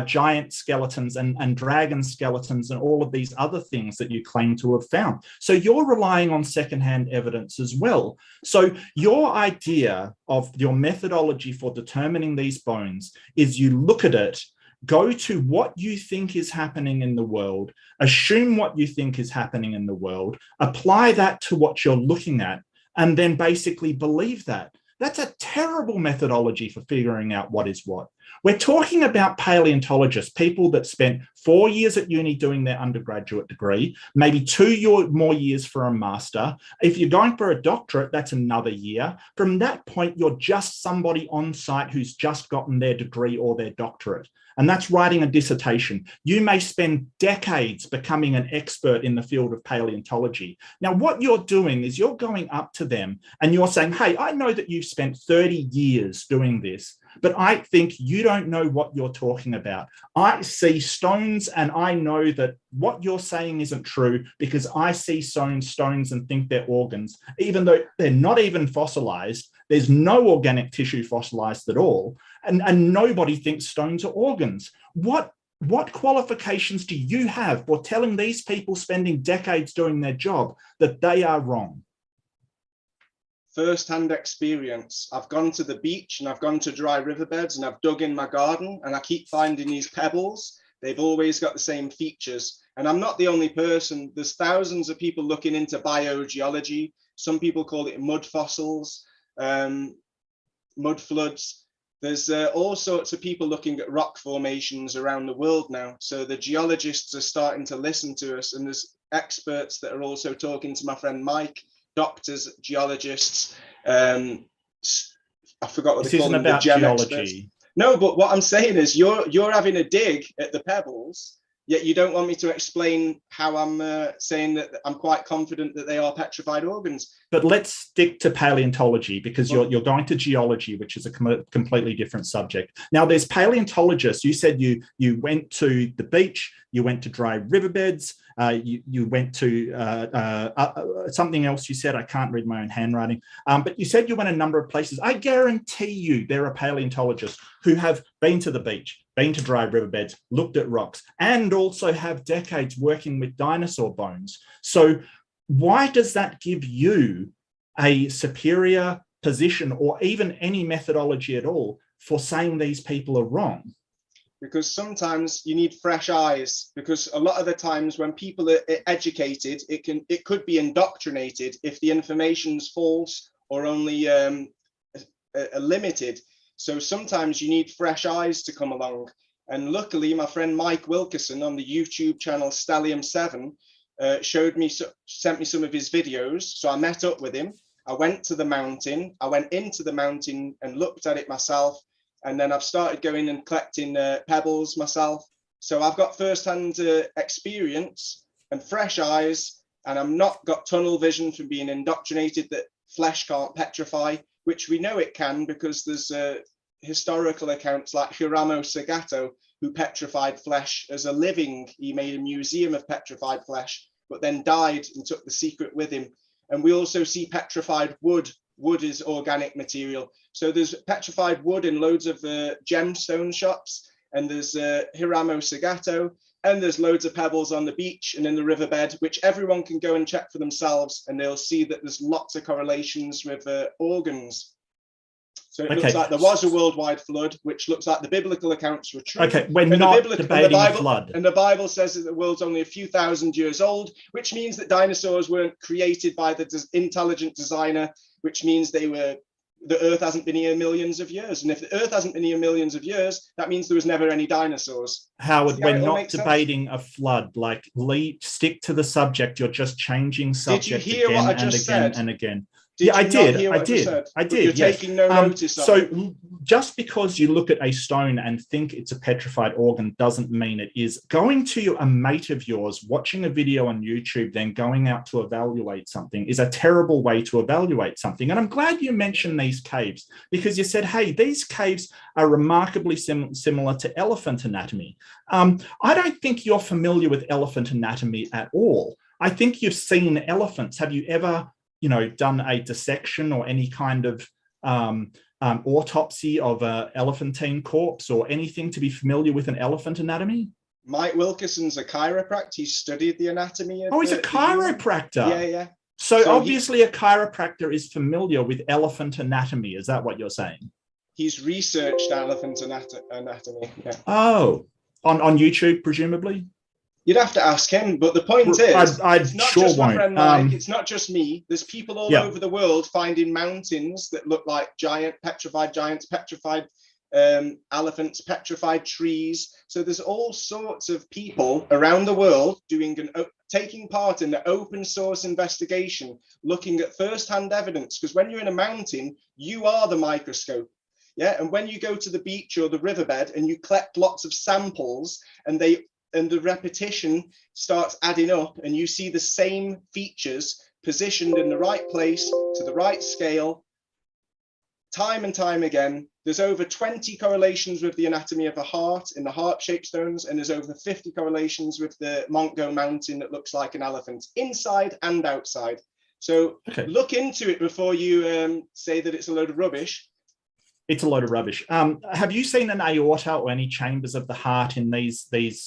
giant skeletons and dragon skeletons and all of these other things that you claim to have found. So you're relying on secondhand evidence as well. So your idea of your methodology for determining these bones is you look at it, go to what you think is happening in the world, assume what you think is happening in the world, apply that to what you're looking at, and then basically believe that. That's a terrible methodology for figuring out what is what. We're talking about paleontologists, people that spent 4 years at uni doing their undergraduate degree, maybe 2 more years for a master. If you're going for a doctorate, that's another year. From that point, you're just somebody on site who's just gotten their degree or their doctorate. And that's writing a dissertation. You may spend decades becoming an expert in the field of paleontology. Now, what you're doing is you're going up to them and you're saying, hey, I know that you've spent 30 years doing this, but I think you don't know what you're talking about. I see stones and I know that what you're saying isn't true because I see stones and think they're organs, even though they're not even fossilized. There's no organic tissue fossilized at all. And nobody thinks stones are organs. What qualifications do you have for telling these people spending decades doing their job that they are wrong? First-hand experience. I've gone to the beach and I've gone to dry riverbeds and I've dug in my garden and I keep finding these pebbles. They've always got the same features. And I'm not the only person. There's thousands of people looking into biogeology. Some people call it mud fossils. mud floods. There's all sorts of people looking at rock formations around the world now. So the geologists are starting to listen to us, and there's experts that are also talking to my friend Mike, doctors, geologists. I forgot what this they call isn't them, about the gem geology. experts. No, but what I'm saying is you're having a dig at the pebbles, yet you don't want me to explain how I'm saying that I'm quite confident that they are petrified organs. But let's stick to paleontology, because you're going to geology, which is a completely different subject. Now, there's paleontologists. You said you went to the beach, you went to dry riverbeds, you went to something else you said. I can't read my own handwriting. But you said you went a number of places. I guarantee you there are paleontologists who have been to the beach, been to dry riverbeds, looked at rocks, and also have decades working with dinosaur bones. So why does that give you a superior position, or even any methodology at all, for saying these people are wrong? Because sometimes you need fresh eyes, because a lot of the times when people are educated, it could be indoctrinated if the information's false or only limited. So sometimes you need fresh eyes to come along. And luckily, my friend Mike Wilkerson on the YouTube channel Stellium7 sent me some of his videos. So I met up with him. I went to the mountain. I went into the mountain and looked at it myself. And then I've started going and collecting pebbles myself. So I've got firsthand experience and fresh eyes, and I'm not got tunnel vision from being indoctrinated that flesh can't petrify, which we know it can, because there's historical accounts like Hiramo Sagato, who petrified flesh as a living. He made a museum of petrified flesh, but then died and took the secret with him. And we also see petrified wood. Wood is organic material. So there's petrified wood in loads of gemstone shops, and there's Hiramo Sagato, and there's loads of pebbles on the beach and in the riverbed, which everyone can go and check for themselves, and they'll see that there's lots of correlations with organs. So it looks like there was a worldwide flood, which looks like the biblical accounts were true. Okay, we're not debating a flood. And the Bible says that the world's only a few thousand years old, which means that dinosaurs weren't created by the intelligent designer, which means the Earth hasn't been here millions of years. And if the Earth hasn't been here millions of years, that means there was never any dinosaurs. Howard, we're not debating a flood. Like, stick to the subject. You're just changing subject Did you hear again what I just said? and again. I did. I did. You're taking no notice of it. So just because you look at a stone and think it's a petrified organ doesn't mean it is. Going to a mate of yours, watching a video on YouTube, then going out to evaluate something is a terrible way to evaluate something. And I'm glad you mentioned these caves, because you said, hey, these caves are remarkably similar to elephant anatomy. I don't think you're familiar with elephant anatomy at all. I think you've seen elephants. Have you ever done a dissection or any kind of autopsy of an elephantine corpse or anything to be familiar with an elephant anatomy? Mike Wilkerson's a chiropractor. He studied the anatomy of he's a chiropractor. Yeah. So obviously a chiropractor is familiar with elephant anatomy. Is that what you're saying? He's researched elephant anatomy. Yeah. Oh, on YouTube, presumably? You'd have to ask him, but the point is, it's not sure just my won't. friend Mike, it's not just me. There's people all Yeah. over the world finding mountains that look like petrified giants, petrified elephants, petrified trees. So there's all sorts of people around the world taking part in the open source investigation, looking at first-hand evidence, because when you're in a mountain, you are the microscope. Yeah, and when you go to the beach or the riverbed and you collect lots of samples, and the repetition starts adding up, and you see the same features positioned in the right place to the right scale time and time again. There's over 20 correlations with the anatomy of the heart in the heart-shaped stones, and there's over 50 correlations with the Montgo mountain that looks like an elephant, inside and outside. So Look into it before you say that it's a load of rubbish. It's a load of rubbish. Have you seen an aorta or any chambers of the heart in these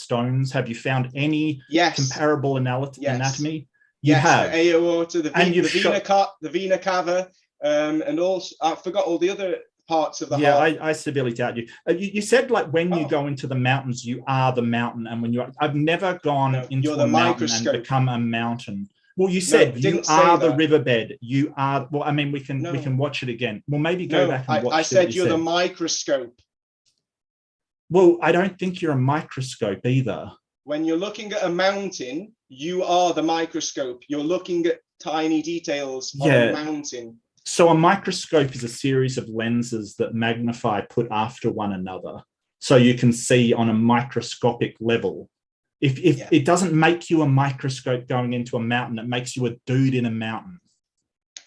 shones? Have you found any comparable anatomy? You have. The aorta, the vena cava, and also I forgot all the other parts of the heart. I severely doubt you. You said when you go into the mountains, you are the mountain, and when I've never gone into a mountain and become a mountain. Well, you said you didn't say are the that. riverbed. You are. Well, I mean, we can watch it again. Well, maybe go back and watch. I see what said you're the microscope. Well, I don't think you're a microscope either. When you're looking at a mountain, you are the microscope. You're looking at tiny details on a mountain. So a microscope is a series of lenses that magnify put after one another, so you can see on a microscopic level. If it doesn't make you a microscope going into a mountain, it makes you a dude in a mountain.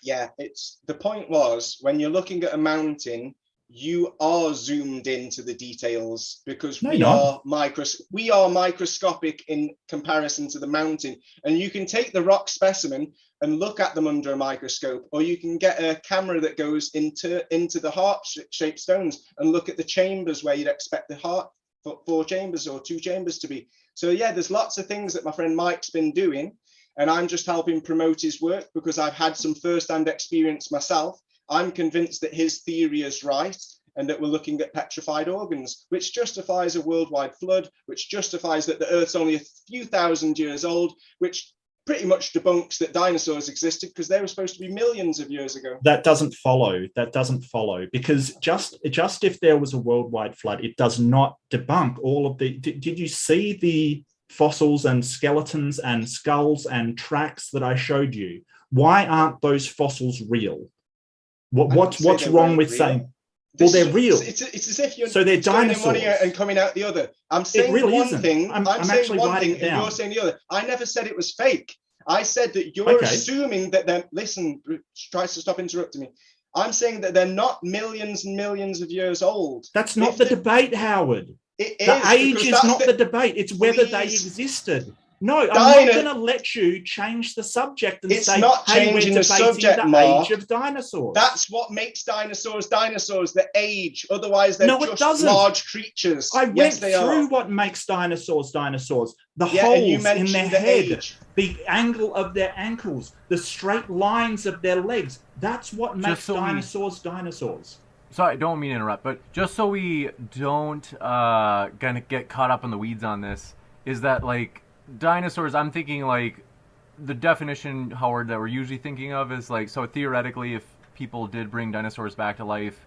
Yeah, it's the point was when you're looking at a mountain, you are zoomed into the details because we are microscopic in comparison to the mountain. And you can take the rock specimen and look at them under a microscope, or you can get a camera that goes into the heart-shaped stones and look at the chambers where you'd expect the heart, 4 chambers or 2 chambers to be. So yeah, there's lots of things that my friend Mike's been doing, and I'm just helping promote his work because I've had some first-hand experience myself. I'm convinced that his theory is right and that we're looking at petrified organs, which justifies a worldwide flood, which justifies that the Earth's only a few thousand years old, which pretty much debunks that dinosaurs existed because they were supposed to be millions of years ago. That doesn't follow. That doesn't follow because just if there was a worldwide flood, it does not debunk all of the... Did you see the fossils and skeletons and skulls and tracks that I showed you? Why aren't those fossils real? What's wrong with saying? Well, they're real. It's as if you're so they're dinosaurs going in one ear and coming out the other. I'm saying really one isn't. thing. I'm saying actually one writing thing, it and down. you're saying the other. I never said it was fake. I said that you're assuming that they're. Listen, tries to stop interrupting me. I'm saying that they're not millions and millions of years old. That's not the debate, Howard. The age is not the debate. It's whether they existed. No, I'm not going to let you change the subject and say, not hey, we're changing debating the subject, the Mark. age of dinosaurs. That's what makes dinosaurs dinosaurs, the age. Otherwise, they're No, it just doesn't. large creatures. I went through what makes dinosaurs dinosaurs. The holes in their head, the angle of their ankles, the straight lines of their legs. That's what makes dinosaurs dinosaurs. Sorry, I don't mean to interrupt, but just so we don't gonna get caught up in the weeds on this, is that like dinosaurs, I'm thinking like the definition, Howard, that we're usually thinking of is like, so theoretically if people did bring dinosaurs back to life,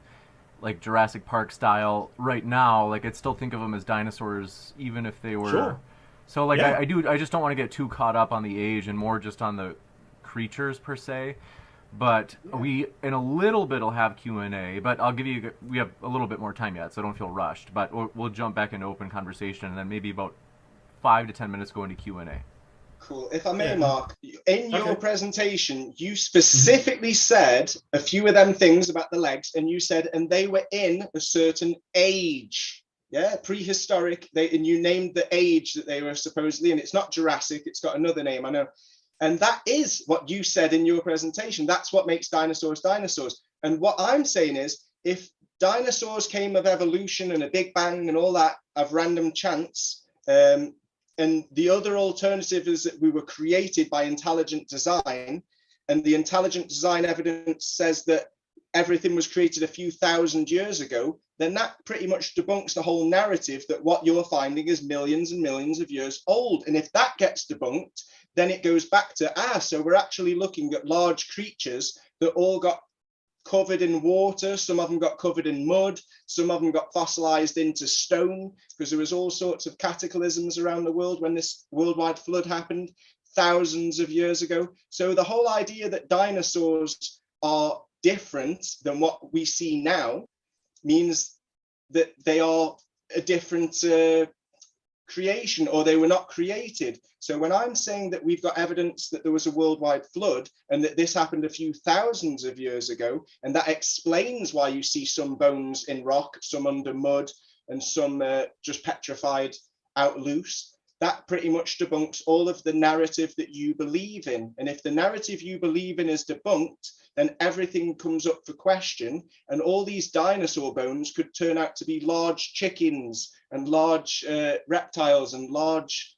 like Jurassic Park style, right now, like I'd still think of them as dinosaurs even if they were... Sure. So like I just don't want to get too caught up on the age and more just on the creatures per se. But we, in a little bit, will have Q&A, but I'll give you, we have a little bit more time yet, so don't feel rushed. But we'll jump back into open conversation, and then maybe about 5 to 10 minutes go into Q&A. Cool. If I may, Mark, in your presentation, you specifically said a few of them things about the legs, and you said, and they were in a certain age. Yeah, prehistoric. And you named the age that they were supposedly in. It's not Jurassic, it's got another name, I know. And that is what you said in your presentation. That's what makes dinosaurs dinosaurs. And what I'm saying is, if dinosaurs came of evolution and a big bang and all that of random chance, and the other alternative is that we were created by intelligent design, and the intelligent design evidence says that everything was created a few thousand years ago, then that pretty much debunks the whole narrative that what you're finding is millions and millions of years old. And if that gets debunked, then it goes back to, so we're actually looking at large creatures that all got covered in water. Some of them got covered in mud. Some of them got fossilized into stone because there was all sorts of cataclysms around the world when this worldwide flood happened thousands of years ago. So the whole idea that dinosaurs are different than what we see now means that they are a different creation, or they were not created. So when I'm saying that we've got evidence that there was a worldwide flood and that this happened a few thousands of years ago, and that explains why you see some bones in rock, some under mud, and some just petrified out loose, that pretty much debunks all of the narrative that you believe in. And if the narrative you believe in is debunked, then everything comes up for question, and all these dinosaur bones could turn out to be large chickens and large reptiles and large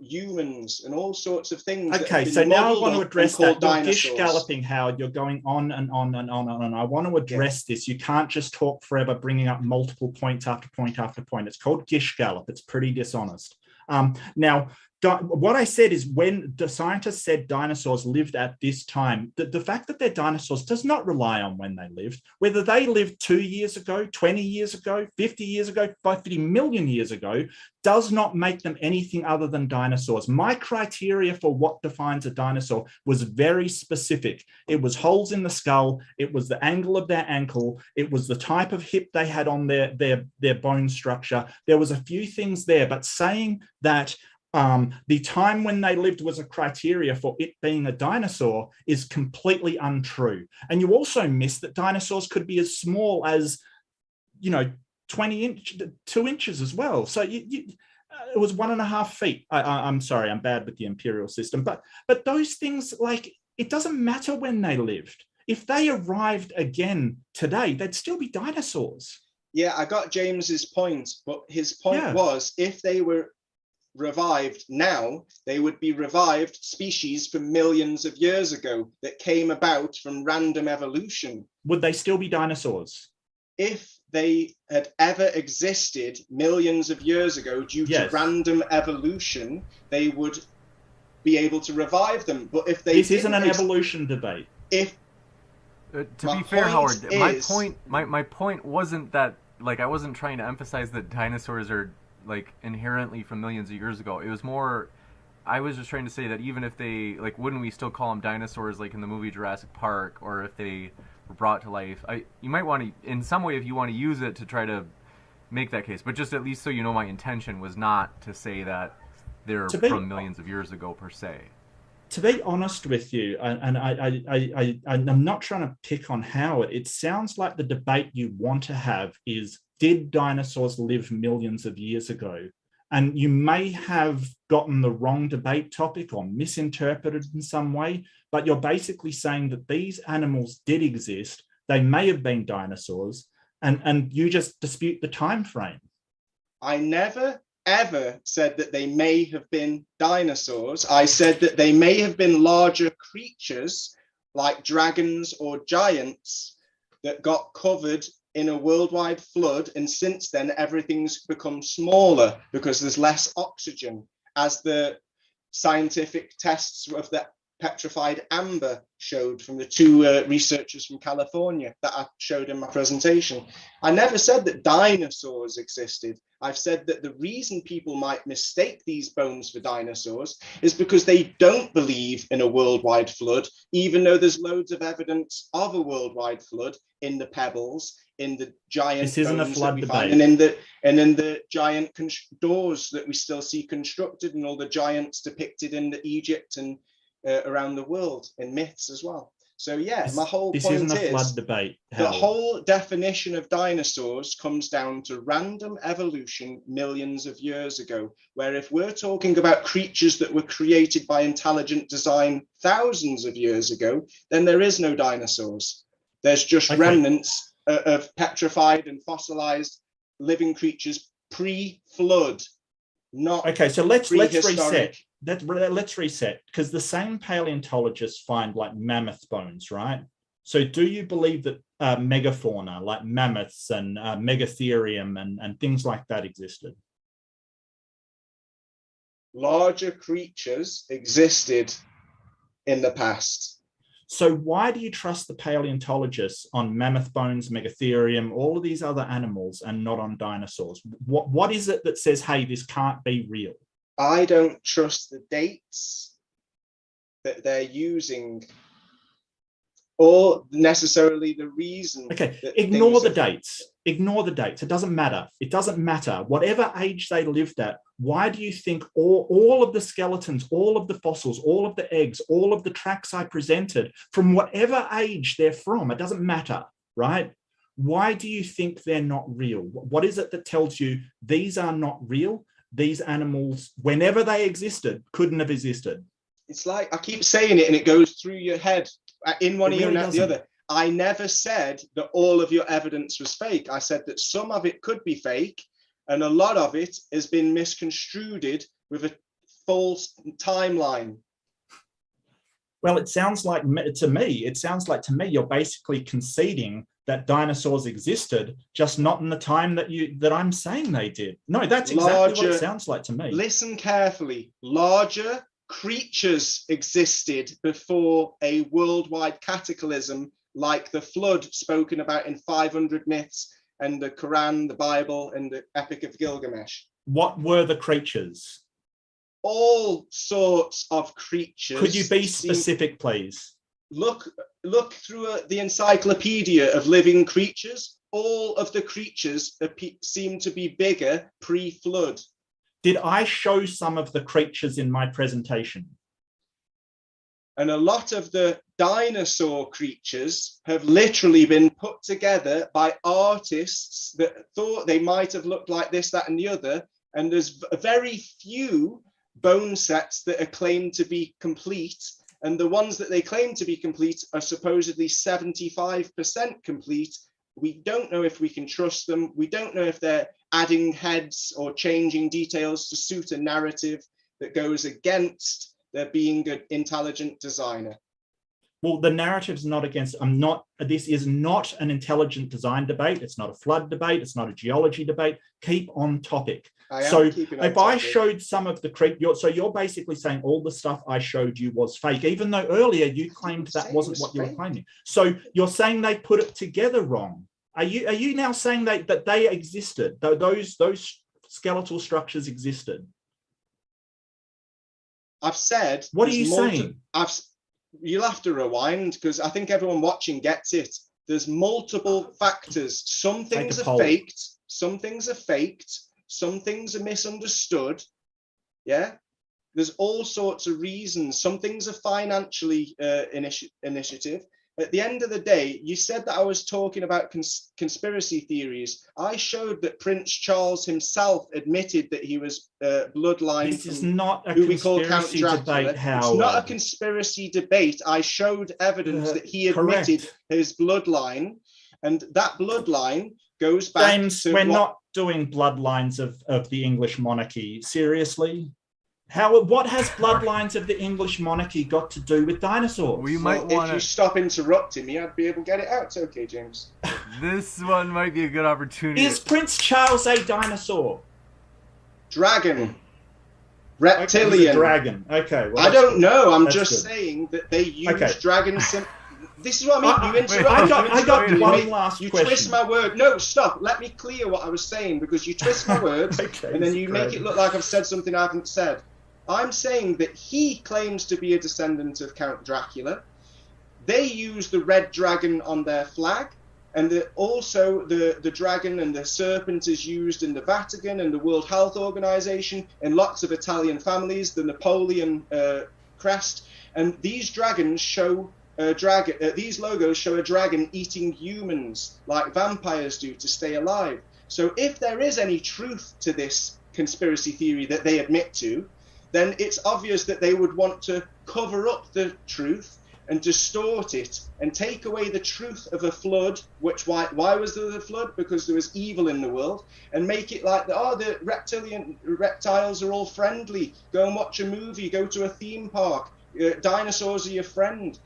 humans and all sorts of things. Okay, so now I want to address that. You're gish galloping, Howard. You're going on and on and on and on. I want to address this. You can't just talk forever, bringing up multiple points after point after point. It's called gish gallop. It's pretty dishonest. Now, what I said is when the scientists said dinosaurs lived at this time, the fact that they're dinosaurs does not rely on when they lived. Whether they lived 2 years ago, 20 years ago, 50 years ago, 50 million years ago, does not make them anything other than dinosaurs. My criteria for what defines a dinosaur was very specific. It was holes in the skull. It was the angle of their ankle. It was the type of hip they had on their bone structure. There was a few things there, but saying that the time when they lived was a criteria for it being a dinosaur is completely untrue. And you also miss that dinosaurs could be as small as, 2 inches as well. So it was 1.5 feet. I'm sorry, I'm bad with the imperial system, but those things, like, it doesn't matter when they lived. If they arrived again today, they'd still be dinosaurs. Yeah, I got James's point, but his point was if they were revived now, they would be revived species from millions of years ago that came about from random evolution. Would they still be dinosaurs? If they had ever existed millions of years ago due to random evolution, they would be able to revive them. But if they this isn't an evolution debate. If to be fair, Howard, my point wasn't that, like, I wasn't trying to emphasize that dinosaurs are like inherently from millions of years ago. It was more, I was just trying to say that even if they, like, wouldn't we still call them dinosaurs, like in the movie Jurassic Park, or if they were brought to life? You might want to, in some way, if you want to use it to try to make that case, but just at least so you know, my intention was not to say that they're from millions of years ago per se. To be honest with you, and I'm not trying to pick on Howard, it sounds like the debate you want to have is, did dinosaurs live millions of years ago? And you may have gotten the wrong debate topic or misinterpreted in some way, but you're basically saying that these animals did exist. They may have been dinosaurs, and you just dispute the time frame. I never ever said that they may have been dinosaurs. I said that they may have been larger creatures like dragons or giants that got covered in a worldwide flood, and since then everything's become smaller because there's less oxygen, as the scientific tests of the petrified amber showed from the two researchers from California that I showed in my presentation. I never said that dinosaurs existed. I've said that the reason people might mistake these bones for dinosaurs is because they don't believe in a worldwide flood, even though there's loads of evidence of a worldwide flood in the pebbles, in the giant this isn't bones a flood that we debate. find, and in the giant doors that we still see constructed, and all the giants depicted in Egypt and around the world in myths as well. So yeah, my whole point isn't a flood debate. The whole definition of dinosaurs comes down to random evolution millions of years ago, where if we're talking about creatures that were created by intelligent design thousands of years ago, then there is no dinosaurs. There's just remnants of petrified and fossilized living creatures pre-flood, not okay. So let's reset. Let's reset, because the same paleontologists find like mammoth bones, right? So do you believe that megafauna like mammoths and megatherium and things like that existed? Larger creatures existed in the past. So why do you trust the paleontologists on mammoth bones, megatherium, all of these other animals, and not on dinosaurs? What is it that says, hey, this can't be real? I don't trust the dates that they're using, or necessarily the reason. Okay, ignore the dates. Ignore the dates. It doesn't matter. It doesn't matter. Whatever age they lived at, why do you think all of the skeletons, all of the fossils, all of the eggs, all of the tracks I presented, from whatever age they're from, it doesn't matter, right? Why do you think they're not real? What is it that tells you these are not real? These animals, whenever they existed, couldn't have existed. It's like, I keep saying it and it goes through your head, in one ear and out the other. I never said that all of your evidence was fake. I said that some of it could be fake, and a lot of it has been misconstrued with a false timeline. Well, it sounds like to me you're basically conceding that dinosaurs existed, just not in the time that I'm saying they did. No, that's exactly what it sounds like to me. Listen carefully. Larger creatures existed before a worldwide cataclysm like the flood spoken about in 500 myths and the Quran, the Bible, and the Epic of Gilgamesh. What were the creatures? All sorts of creatures. Could you be specific, please? Look through the encyclopedia of living creatures. All of the creatures seem to be bigger pre-flood. Did I show some of the creatures in my presentation? And a lot of the dinosaur creatures have literally been put together by artists that thought they might have looked like this, that, and the other. And there's very few bone sets that are claimed to be complete. And the ones that they claim to be complete are supposedly 75% complete. We don't know if we can trust them. We don't know if they're adding heads or changing details to suit a narrative that goes against there being an intelligent designer. Well, the narrative's not against, this is not an intelligent design debate. It's not a flood debate. It's not a geology debate. Keep on topic. So if I showed some of the creatures, so you're basically saying all the stuff I showed you was fake, even though earlier you claimed that wasn't what you were claiming. So you're saying they put it together wrong. Are you now saying that they existed, those skeletal structures existed? I've said. What are you saying? You'll have to rewind because I think everyone watching gets it. There's multiple factors. Some things are faked. Some things are faked. Some things are misunderstood. Yeah. There's all sorts of reasons. Some things are financially initiative. At the end of the day, you said that I was talking about conspiracy theories. I showed that Prince Charles himself admitted that he was bloodline. This is not a conspiracy debate, Howard. It's not a conspiracy debate. I showed evidence that he admitted his bloodline, and that bloodline goes back James, to... we're not doing bloodlines of the English monarchy. Seriously? What has bloodlines of the English monarchy got to do with dinosaurs? We might want to... If you stop interrupting me, I'd be able to get it out. It's okay, James. This one might be a good opportunity. Is Prince Charles a dinosaur? Dragon. Reptilian. Okay, he's a dragon. Okay. Well, I don't know. I'm just saying that they use dragons. This is what I mean. You interrupt. I got one last question. You twist my word. No, stop. Let me clear what I was saying because you twist my words and then you make it look like I've said something I haven't said. I'm saying that he claims to be a descendant of Count Dracula. They use the red dragon on their flag, and also the dragon and the serpent is used in the Vatican and the World Health Organization in lots of Italian families, the Napoleon crest. And these dragons show these logos show a dragon eating humans like vampires do to stay alive. So if there is any truth to this conspiracy theory that they admit to, then it's obvious that they would want to cover up the truth and distort it and take away the truth of a flood. Why was there a flood? Because there was evil in the world, and make it like the reptiles are all friendly. Go and watch a movie. Go to a theme park. Dinosaurs are your friend.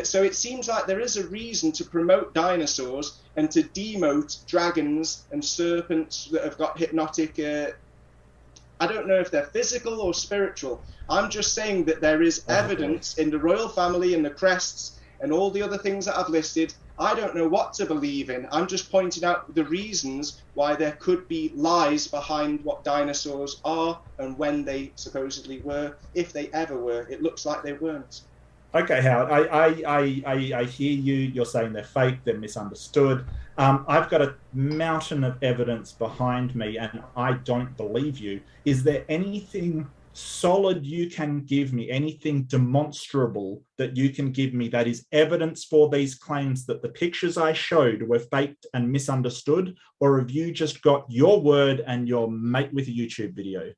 So it seems like there is a reason to promote dinosaurs and to demote dragons and serpents that have got hypnotic. I don't know if they're physical or spiritual. I'm just saying that there is evidence in the royal family and the crests and all the other things that I've listed. I don't know what to believe in. I'm just pointing out the reasons why there could be lies behind what dinosaurs are and when they supposedly were, if they ever were. It looks like they weren't. Okay, Howard, I hear you. You're saying they're fake, they're misunderstood. I've got a mountain of evidence behind me, and I don't believe you. Is there anything solid you can give me, anything demonstrable that you can give me that is evidence for these claims that the pictures I showed were faked and misunderstood? Or have you just got your word and your mate with a YouTube video?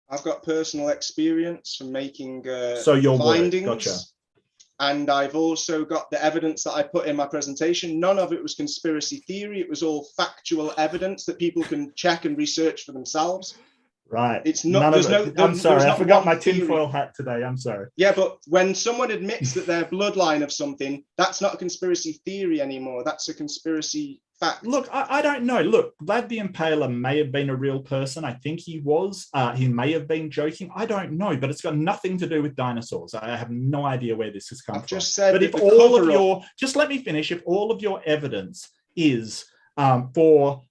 I've got personal experience from making findings. Gotcha. And I've also got the evidence that I put in my presentation. None of it was conspiracy theory. It was all factual evidence that people can check and research for themselves. Right. It's not. None There's of no. it. There, I'm there was sorry. I not forgot one my theory. tinfoil hat today. I'm sorry. Yeah, but when someone admits that they're bloodline of something, that's not a conspiracy theory anymore. That's a conspiracy fact. Look, I don't know. Look, Vlad the Impaler may have been a real person. I think he was. He may have been joking. I don't know, but it's got nothing to do with dinosaurs. I have no idea where this has come I've from. just said But that if the all of cover-up- your, just let me finish. If all of your evidence is for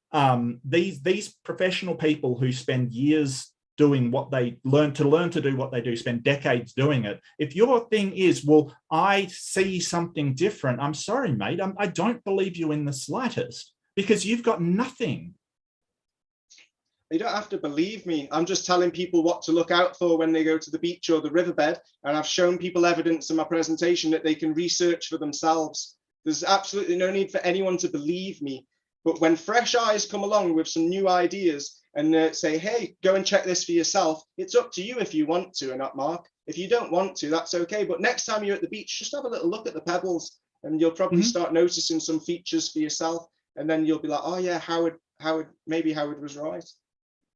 these professional people who spend years doing what they learn to do what they do, spend decades doing it. If your thing is, well, I see something different, I'm sorry, mate, I don't believe you in the slightest, because you've got nothing. You don't have to believe me. I'm just telling people what to look out for when they go to the beach or the riverbed. And I've shown people evidence in my presentation that they can research for themselves. There's absolutely no need for anyone to believe me. But when fresh eyes come along with some new ideas and say, hey, go and check this for yourself, it's up to you if you want to or not, Mark. If you don't want to, that's okay. But next time you're at the beach, just have a little look at the pebbles and you'll probably start noticing some features for yourself. And then you'll be like, oh yeah, Howard was right.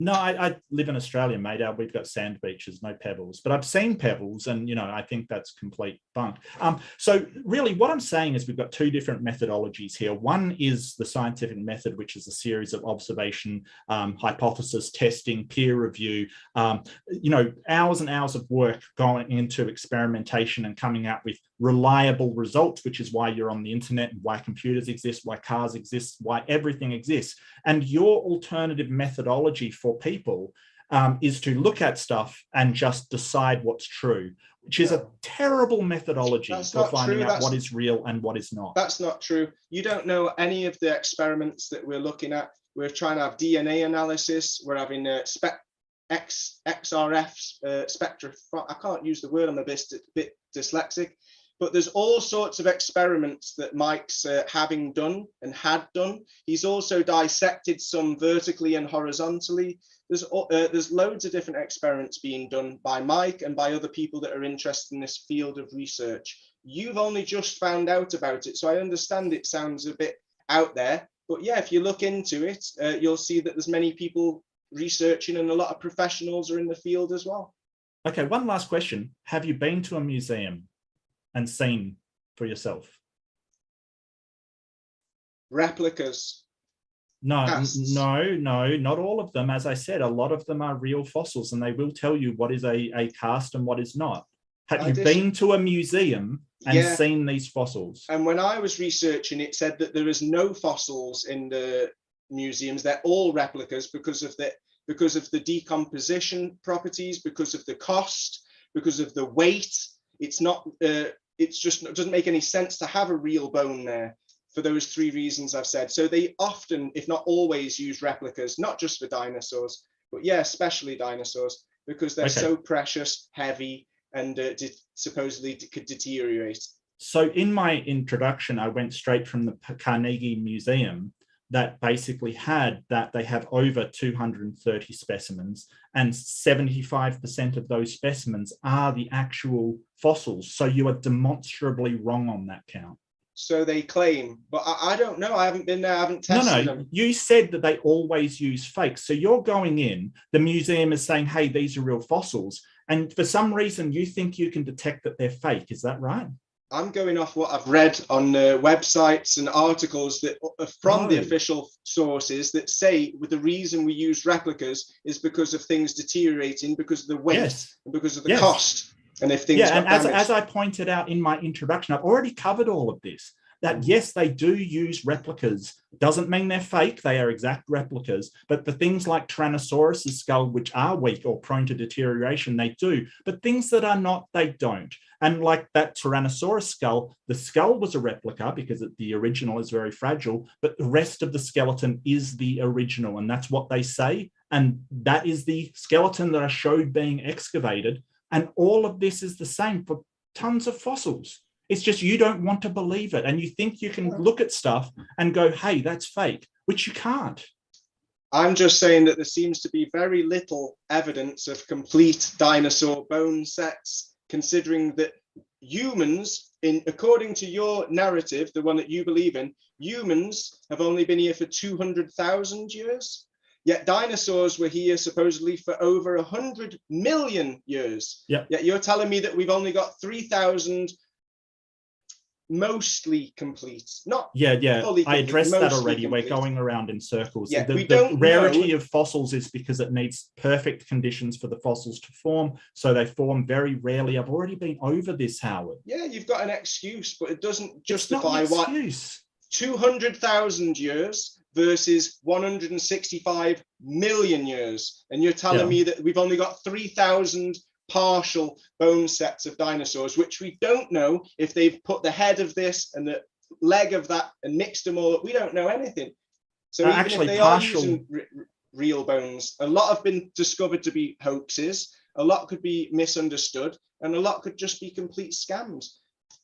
No, I live in Australia, mate. We've got sand beaches, no pebbles. But I've seen pebbles, and I think that's complete bunk. So really, what I'm saying is we've got two different methodologies here. One is the scientific method, which is a series of observation, hypothesis testing, peer review. Hours and hours of work going into experimentation and coming out with reliable results, which is why you're on the internet and why computers exist, why cars exist, why everything exists. And your alternative methodology for people is to look at stuff and just decide what's true, which is a terrible methodology for finding out what is real and what is not. That's not true. You don't know any of the experiments that we're looking at. We're trying to have DNA analysis. We're having XRF spectra. I can't use the word. I'm a bit dyslexic. But there's all sorts of experiments that Mike's having done and had done. He's also dissected some vertically and horizontally. There's loads of different experiments being done by Mike and by other people that are interested in this field of research. You've only just found out about it, so I understand it sounds a bit out there. But yeah, if you look into it, you'll see that there's many people researching and a lot of professionals are in the field as well. Okay, one last question. Have you been to a museum and seen for yourself? Replicas. No, not all of them. As I said, a lot of them are real fossils, and they will tell you what is a cast and what is not. Have you been to a museum and seen these fossils? And when I was researching, it said that there is no fossils in the museums. They're all replicas because of the decomposition properties, because of the cost, because of the weight. It's not. It's just, it doesn't make any sense to have a real bone there for those three reasons I've said. So they often, if not always, use replicas, not just for dinosaurs, but yeah, especially dinosaurs, because they're so precious, heavy, and supposedly could deteriorate. So in my introduction, I went straight from the Carnegie Museum that basically had that they have over 230 specimens, and 75% of those specimens are the actual fossils. So you are demonstrably wrong on that count. So they claim, but I don't know. I haven't been there. I haven't tested them. You said that they always use fakes. So you're going in, the museum is saying, hey, these are real fossils. And for some reason, you think you can detect that they're fake. Is that right? I'm going off what I've read on websites and articles that from the official sources that say with the reason we use replicas is because of things deteriorating, because of the weight, and because of the cost. And if things and as I pointed out in my introduction, I've already covered all of this. That yes, they do use replicas. Doesn't mean they're fake. They are exact replicas. But for things like Tyrannosaurus' skull, which are weak or prone to deterioration, they do. But things that are not, they don't. And like that Tyrannosaurus skull, the skull was a replica because the original is very fragile, but the rest of the skeleton is the original. And that's what they say. And that is the skeleton that I showed being excavated. And all of this is the same for tons of fossils. It's just you don't want to believe it. And you think you can look at stuff and go, hey, that's fake, which you can't. I'm just saying that there seems to be very little evidence of complete dinosaur bone sets, considering that humans, according to your narrative, the one that you believe in, humans have only been here for 200,000 years. Yet dinosaurs were here supposedly for over 100 million years. Yeah. Yet you're telling me that we've only got 3,000 mostly complete, not Yeah. fully I complete, addressed that mostly already. complete. We're going around in circles. Yeah, we The don't rarity know. of fossils is because it needs perfect conditions for the fossils to form. So they form very rarely. I've already been over this, Howard. Yeah, you've got an excuse, but it doesn't It's not justify an why excuse. 200,000 years versus 165 million years. And you're telling me that we've only got 3,000 partial bone sets of dinosaurs, which we don't know if they've put the head of this and the leg of that and mixed them all up. We don't know anything. So even actually, if they partial... are using real bones, a lot have been discovered to be hoaxes, a lot could be misunderstood, and a lot could just be complete scams.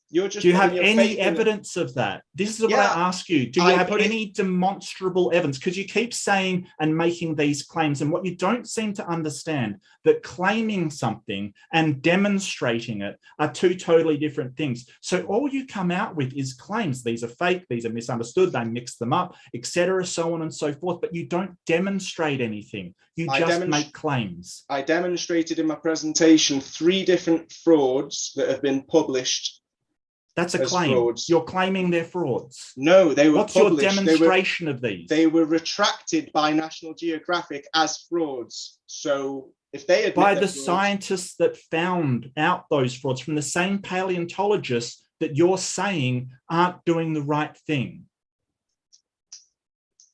You're just do you have any evidence of that? This is what I ask you. Do you have any demonstrable evidence? Because you keep saying and making these claims, and what you don't seem to understand, that claiming something and demonstrating it are two totally different things. So all you come out with is claims. These are fake, these are misunderstood, they mix them up, etc., so on and so forth, but you don't demonstrate anything. You just make claims. I demonstrated in my presentation 3 different frauds that have been published. That's a claim. Frauds. You're claiming they're frauds. No, they were What's published. Your demonstration of these? They were retracted by National Geographic as frauds. So if they admit by the scientists that found out those frauds, from the same paleontologists that you're saying aren't doing the right thing.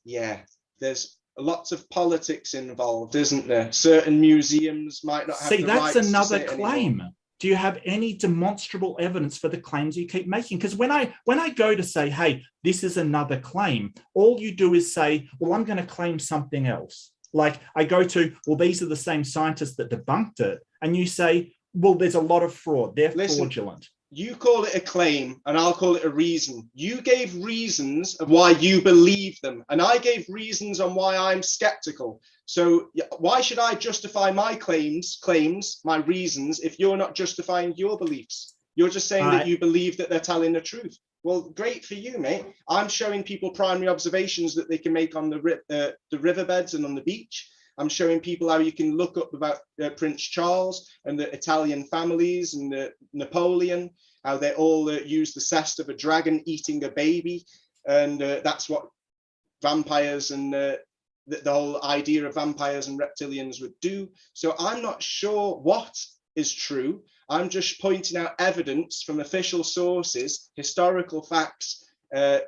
Yeah, there's lots of politics involved, isn't there? Certain museums might not have the rights to say it anymore. See, that's another claim. Do you have any demonstrable evidence for the claims you keep making? Because when I go to say, hey, this is another claim, all you do is say, well, I'm going to claim something else. Like I go to, well, these are the same scientists that debunked it. And you say, well, there's a lot of fraud. They're fraudulent. You call it a claim and I'll call it a reason. You gave reasons of why you believe them. And I gave reasons on why I'm skeptical. So why should I justify my claims, my reasons, if you're not justifying your beliefs? You're just saying that you believe that they're telling the truth. Well, great for you, mate. I'm showing people primary observations that they can make on the riverbeds and on the beach. I'm showing people how you can look up about Prince Charles and the Italian families and the Napoleon, how they all use the cest of a dragon eating a baby. And that's what vampires and the whole idea of vampires and reptilians would do. So I'm not sure what is true. I'm just pointing out evidence from official sources, historical facts,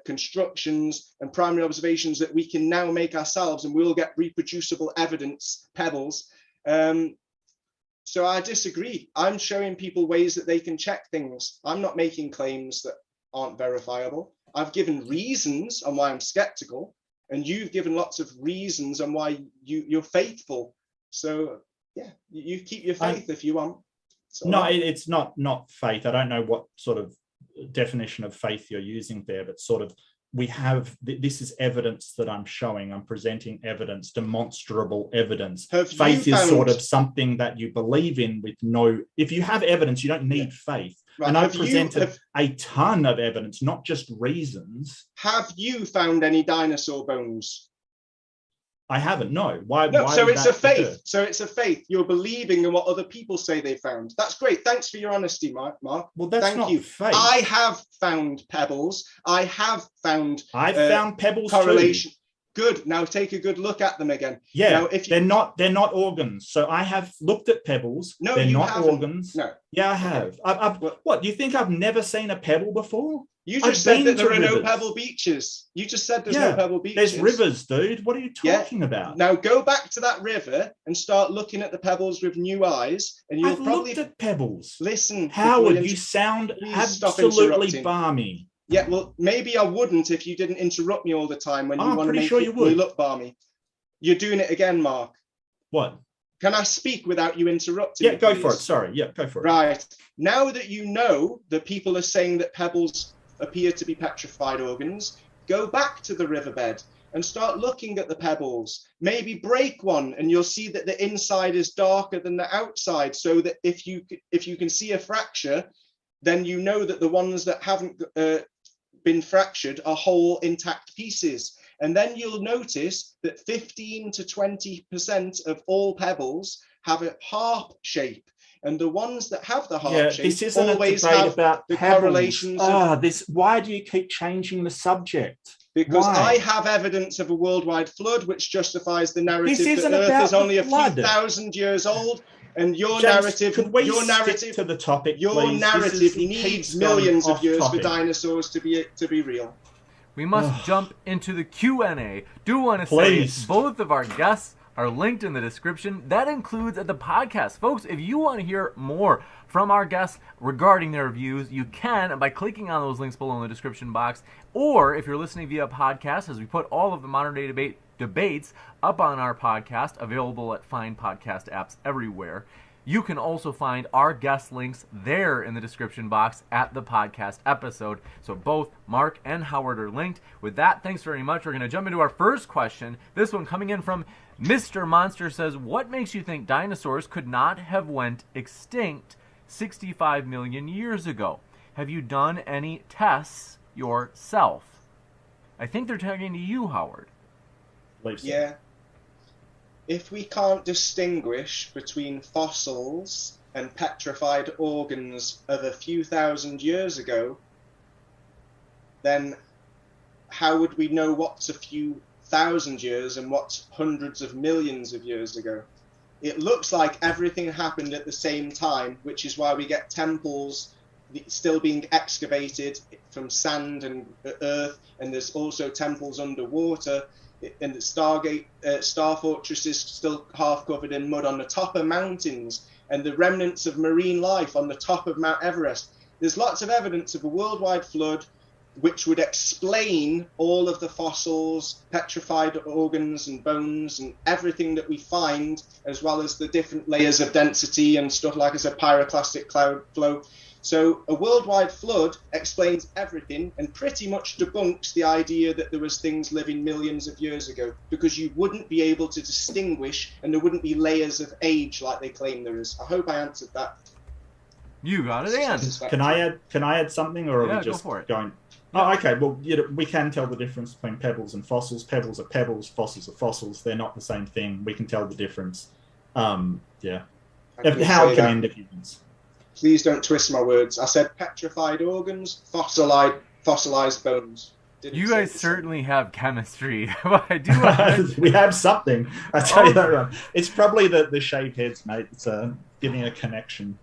constructions and primary observations that we can now make ourselves, and we'll get reproducible evidence, pebbles. So I disagree. I'm showing people ways that they can check things. I'm not making claims that aren't verifiable. I've given reasons on why I'm skeptical, and you've given lots of reasons on why you're faithful. So yeah, you keep your faith if you want. No, it's not faith. I don't know what sort of definition of faith you're using there, but sort of we have, this is evidence that I'm showing. I'm presenting evidence, demonstrable evidence. Faith is sort of something that you believe in with no, if you have evidence, you don't need faith. Right. And I've presented a ton of evidence, not just reasons. Have you found any dinosaur bones? I haven't, no. Why so it's a faith. So it's a faith. You're believing in what other people say they found. That's great. Thanks for your honesty, Mark. Well, that's not faith. I have found pebbles. I have found I've found pebbles correlation. Too. Good. Now take a good look at them again. Yeah, now, if they're not organs. So I have looked at pebbles. No, they're you not haven't. Organs. No. Yeah, I have. What, do you think I've never seen a pebble before? You just said that there are no pebble beaches. You just said there's no pebble beaches. There's rivers, dude. What are you talking about? Now go back to that river and start looking at the pebbles with new eyes, and you'll probably looked at pebbles. Listen, Howard, you sound absolutely balmy. Yeah, well, maybe I wouldn't if you didn't interrupt me all the time when you want to make me look balmy. You're doing it again, Mark. What? Can I speak without you interrupting me? Yeah, go for it. Sorry. Yeah, go for it. Right. Now that you know that people are saying that pebbles appear to be petrified organs, go back to the riverbed and start looking at the pebbles. Maybe break one and you'll see that the inside is darker than the outside, so that if you can see a fracture, then you know that the ones that haven't been fractured are whole intact pieces. And then you'll notice that 15 to 20% of all pebbles have a harp shape. And the ones that have the harp shape this isn't always a debate have about the pebbles. correlations. Why do you keep changing the subject? Because Why? I have evidence of a worldwide flood, which justifies the narrative This isn't that Earth about is only the a few flood. thousand years old. And your James, narrative, could we your stick narrative to the topic, your please? narrative needs millions of years for topic. dinosaurs to be real. We must jump into the Q&A. Do want to Please. say both of our guests are linked in the description. That includes the podcast. Folks, if you want to hear more from our guests regarding their views, you can by clicking on those links below in the description box. Or if you're listening via podcast, as we put all of the modern day debates up on our podcast, available at fine podcast apps everywhere. You can also find our guest links there in the description box at the podcast episode. So both Mark and Howard are linked. With that, thanks very much. We're going to jump into our first question. This one coming in from Mr. Monster says, what makes you think dinosaurs could not have went extinct 65 million years ago? Have you done any tests yourself? I think they're talking to you, Howard. Yeah. If we can't distinguish between fossils and petrified organs of a few thousand years ago, then how would we know what's a few thousand years and what's hundreds of millions of years ago? It looks like everything happened at the same time, which is why we get temples still being excavated from sand and earth, and there's also temples underwater. And the star fortresses still half covered in mud on the top of mountains, and the remnants of marine life on the top of Mount Everest. There's lots of evidence of a worldwide flood, which would explain all of the fossils, petrified organs and bones and everything that we find, as well as the different layers of density and stuff, like I said, pyroclastic cloud flow. So a worldwide flood explains everything and pretty much debunks the idea that there was things living millions of years ago, because you wouldn't be able to distinguish and there wouldn't be layers of age like they claim there is. I hope I answered that. You got it, Anne. Can I add something, or are we just go for it. going? Oh, okay. Well, we can tell the difference between pebbles and fossils. Pebbles are pebbles. Fossils are fossils. They're not the same thing. We can tell the difference. Yeah. How can end opinions? Please don't twist my words. I said petrified organs, fossilized bones. You guys certainly have chemistry. I do. We have something. I tell you that right. It's probably the shaved heads, mate. It's giving a connection.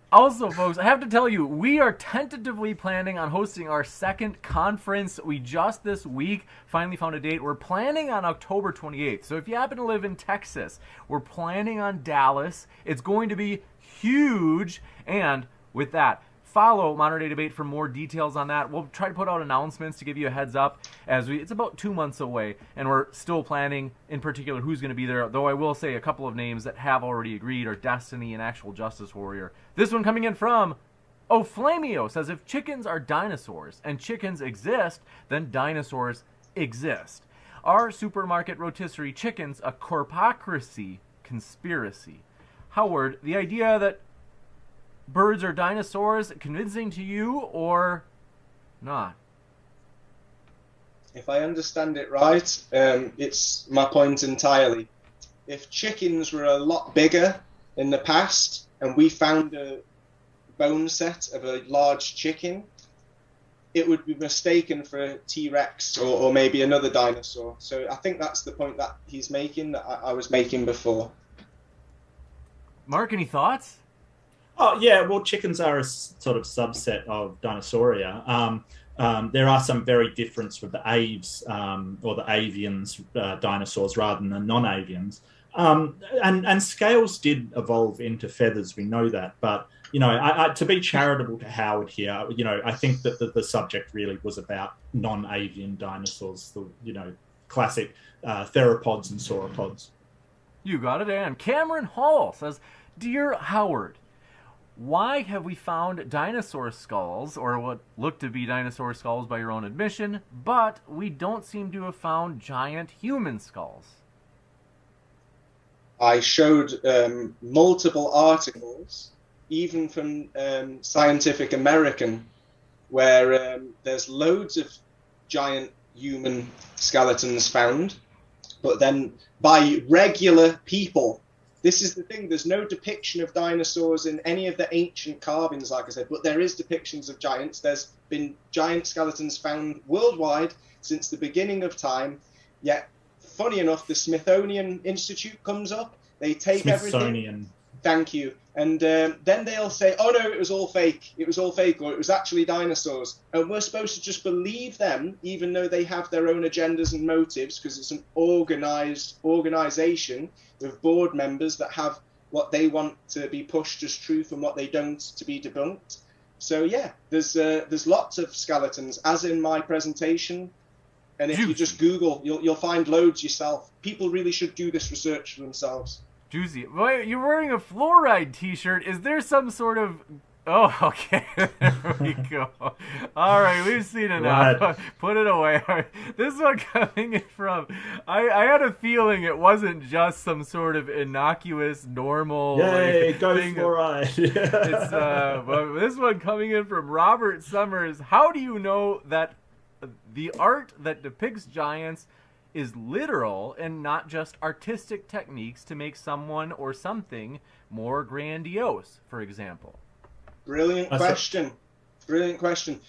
Also, folks, I have to tell you, we are tentatively planning on hosting our second conference. We just this week finally found a date. We're planning on October 28th. So if you happen to live in Texas, we're planning on Dallas. It's going to be huge. And with that, follow Modern Day Debate for more details on that. We'll try to put out announcements to give you a heads up it's about 2 months away, and we're still planning in particular who's going to be there, though I will say a couple of names that have already agreed are Destiny and Actual Justice Warrior. This one coming in from Flamio says, if chickens are dinosaurs and chickens exist, then dinosaurs exist. Are supermarket rotisserie chickens a corpocracy conspiracy? Howard, the idea that birds are dinosaurs convincing to you or not? If I understand it right, it's my point entirely. If chickens were a lot bigger in the past and we found a bone set of a large chicken, it would be mistaken for a T-Rex or maybe another dinosaur. So I think that's the point that he's making, that I was making before. Mark, any thoughts? Oh, yeah, well, chickens are a sort of subset of Dinosauria. There are some very difference with the aves or the avians dinosaurs rather than the non-avians. And scales did evolve into feathers, we know that. But, I to be charitable to Howard here, I think that the subject really was about non-avian dinosaurs, the, classic theropods and sauropods. You got it, Ann. Cameron Hall says, Dear Howard, why have we found dinosaur skulls, or what look to be dinosaur skulls by your own admission, but we don't seem to have found giant human skulls? I showed multiple articles, even from Scientific American, where there's loads of giant human skeletons found, but then by regular people. This is the thing, there's no depiction of dinosaurs in any of the ancient carvings, like I said, but there is depictions of giants. There's been giant skeletons found worldwide since the beginning of time, yet, funny enough, the Smithsonian Institute comes up, they take everything. Thank you. And then they'll say, oh no, it was all fake, or it was actually dinosaurs. And we're supposed to just believe them, even though they have their own agendas and motives, because it's an organization with board members that have what they want to be pushed as truth and what they don't to be debunked. So yeah, there's lots of skeletons, as in my presentation. And if you just Google, you'll find loads yourself. People really should do this research for themselves. Juicy. Wait, you're wearing a fluoride t-shirt. Is there some sort of... Oh, okay. There we go. All right, we've seen enough. Right. Put it away. All right. This one coming in from... I had a feeling it wasn't just some sort of innocuous, normal... Yay, go fluoride. It's, but this one coming in from Robert Summers. How do you know that the art that depicts giants is literal and not just artistic techniques to make someone or something more grandiose, for example? Brilliant question.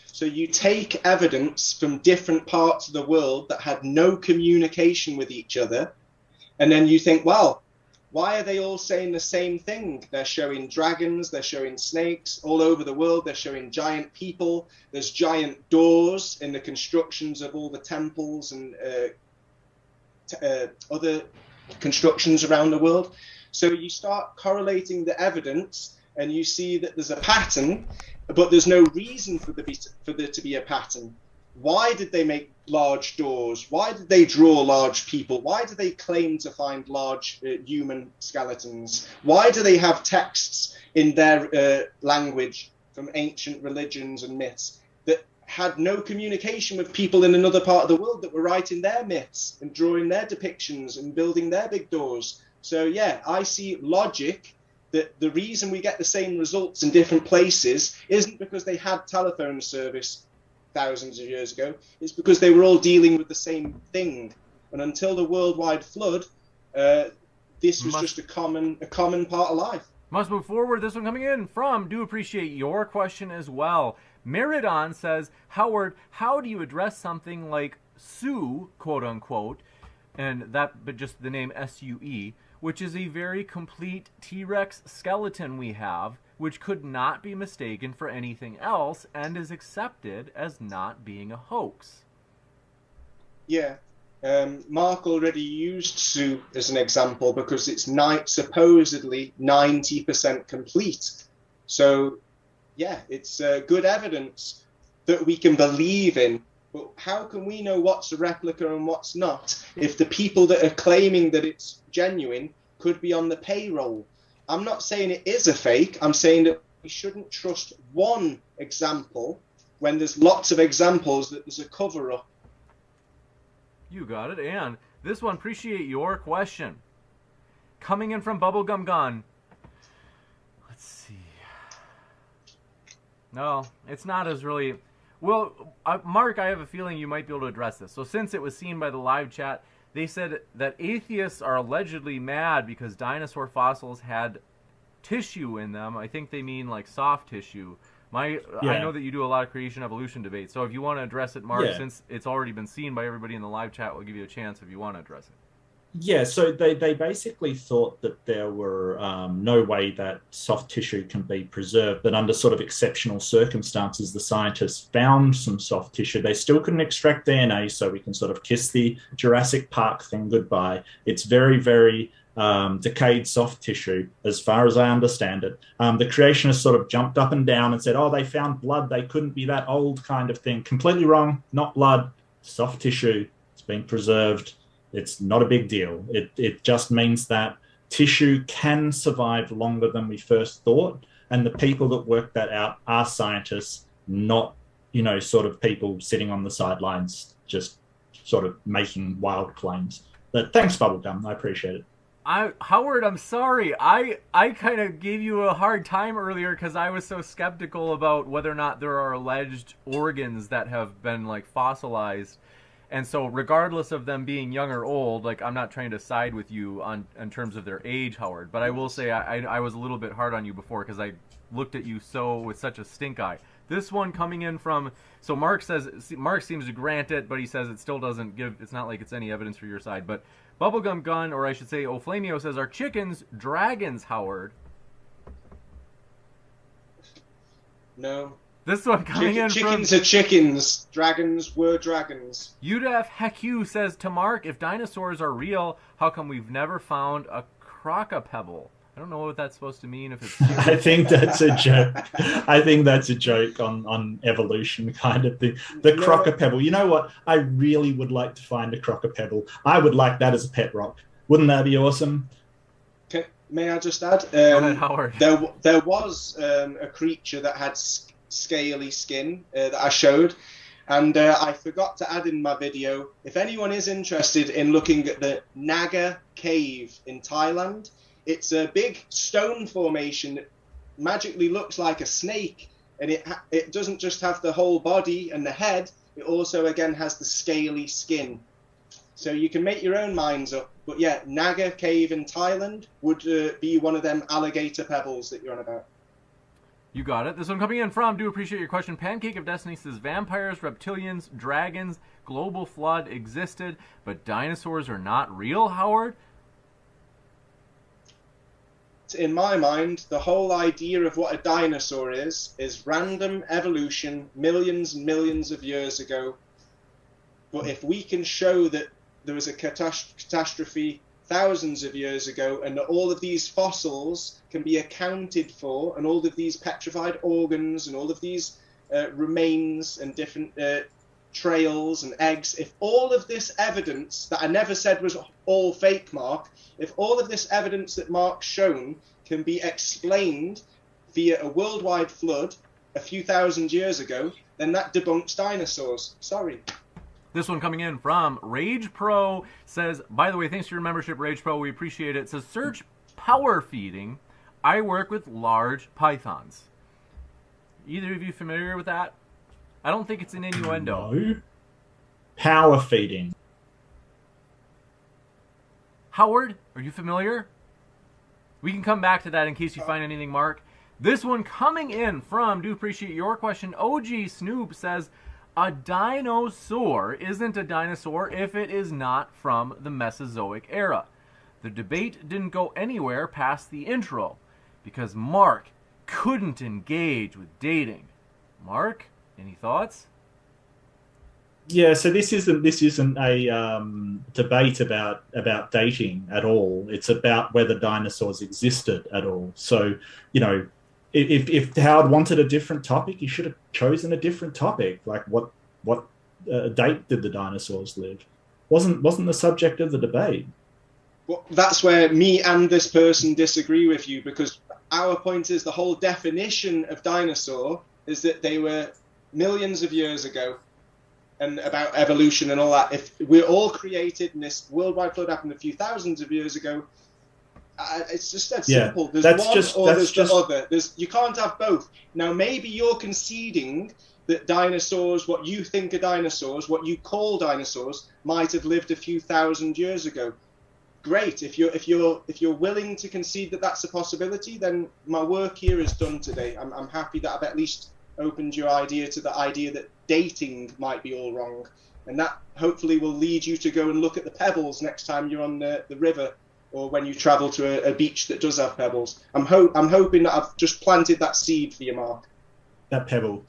So you take evidence from different parts of the world that had no communication with each other, and then you think, well, why are they all saying the same thing? They're showing dragons, they're showing snakes all over the world, they're showing giant people, there's giant doors in the constructions of all the temples and other constructions around the world. So you start correlating the evidence and you see that there's a pattern, but there's no reason for there to be a pattern. Why did they make large doors? Why did they draw large people? Why do they claim to find large human skeletons? Why do they have texts in their language from ancient religions and myths that had no communication with people in another part of the world that were writing their myths and drawing their depictions and building their big doors? So yeah, I see logic that the reason we get the same results in different places isn't because they had telephone service thousands of years ago. It's because they were all dealing with the same thing. And until the worldwide flood, this was just a common part of life. Must move forward. This one coming in from, do appreciate your question as well. Meridon says, Howard, how do you address something like Sue, quote unquote, but just the name S-U-E, which is a very complete T-Rex skeleton we have, which could not be mistaken for anything else and is accepted as not being a hoax? Yeah. Mark already used Sue as an example because it's supposedly 90% complete. So, yeah, it's good evidence that we can believe in. But how can we know what's a replica and what's not if the people that are claiming that it's genuine could be on the payroll? I'm not saying it is a fake. I'm saying that we shouldn't trust one example when there's lots of examples that there's a cover-up. You got it. And this one, appreciate your question. Coming in from Bubblegum Gun. Let's see. No, it's not as really... Well, Mark, I have a feeling you might be able to address this. So since it was seen by the live chat, they said that atheists are allegedly mad because dinosaur fossils had tissue in them. I think they mean like soft tissue. I know that you do a lot of creation evolution debates. So if you want to address it, Mark, since it's already been seen by everybody in the live chat, we'll give you a chance if you want to address it. Yeah, so they basically thought that there were no way that soft tissue can be preserved, but under sort of exceptional circumstances, the scientists found some soft tissue. They still couldn't extract DNA, so we can sort of kiss the Jurassic Park thing goodbye. It's very, very decayed soft tissue, as far as I understand it. The creationists sort of jumped up and down and said, oh, they found blood, they couldn't be that old kind of thing. Completely wrong, not blood, soft tissue, it's been preserved. It's not a big deal. It just means that tissue can survive longer than we first thought. And the people that work that out are scientists, not, sort of people sitting on the sidelines, just sort of making wild claims. But thanks, Bubblegum. I appreciate it. Howard, I'm sorry. I kind of gave you a hard time earlier because I was so skeptical about whether or not there are alleged organs that have been like fossilized. And so regardless of them being young or old, like, I'm not trying to side with you on in terms of their age, Howard, but I will say I was a little bit hard on you before because I looked at you with such a stink eye. This one coming in from, so Mark seems to grant it, but he says it still doesn't give, it's not like it's any evidence for your side. But Bubblegum Gun, or I should say Oflamio, says, are chickens dragons, Howard? No. This one coming in chickens are chickens. Dragons were dragons. Udaf Heku says to Mark, if dinosaurs are real, how come we've never found a crocopebble? I don't know what that's supposed to mean. If it's I think that's a joke. I think that's a joke on evolution kind of thing. The crocopebble. You know what? I really would like to find a crocopebble. I would like that as a pet rock. Wouldn't that be awesome? May I just add? Go ahead, Howard. There was a creature that had scaly skin that I showed, and I forgot to add in my video. If anyone is interested in looking at the Naga Cave in Thailand, it's a big stone formation that magically looks like a snake, and it doesn't just have the whole body and the head, it also again has the scaly skin. So you can make your own minds up. But yeah, Naga Cave in Thailand would be one of them alligator pebbles that you're on about. You got it. This one coming in from, do appreciate your question. Pancake of Destiny says, vampires, reptilians, dragons, global flood existed, but dinosaurs are not real, Howard? In my mind, the whole idea of what a dinosaur is random evolution millions and millions of years ago. But if we can show that there was a catastrophe thousands of years ago and that all of these fossils can be accounted for, and all of these petrified organs and all of these remains and different trails and eggs, if all of this evidence that I never said was all fake, Mark, if all of this evidence that Mark's shown can be explained via a worldwide flood a few thousand years ago, then that debunks dinosaurs. Sorry. This one coming in from Rage Pro says, by the way, thanks for your membership, Rage Pro. We appreciate it. It says, search power feeding. I work with large pythons. Either of you familiar with that? I don't think it's an innuendo. No. Power feeding. Howard, are you familiar? We can come back to that in case you find anything, Mark. This one coming in from, do appreciate your question, OG Snoop says, a dinosaur isn't a dinosaur if it is not from the Mesozoic era. The debate didn't go anywhere past the intro because Mark couldn't engage with dating. Mark, any thoughts? Yeah, so this isn't a debate about dating at all. It's about whether dinosaurs existed at all. So, you know, if Howard wanted a different topic, he should have chosen a different topic. Like what date did the dinosaurs live? Wasn't the subject of the debate. Well, that's where me and this person disagree with you, because our point is the whole definition of dinosaur is that they were millions of years ago, and about evolution and all that. If we're all created and this worldwide flood happened a few thousands of years ago, it's just that simple. There's the other. You can't have both. Now, maybe you're conceding that dinosaurs, what you think are dinosaurs, what you call dinosaurs, might have lived a few thousand years ago. Great. If you're willing to concede that that's a possibility, then my work here is done today. I'm happy that I've at least opened your idea to the idea that dating might be all wrong, and that hopefully will lead you to go and look at the pebbles next time you're on the river, or when you travel to a beach that does have pebbles. I'm hoping that I've just planted that seed for you, Mark. That pebble.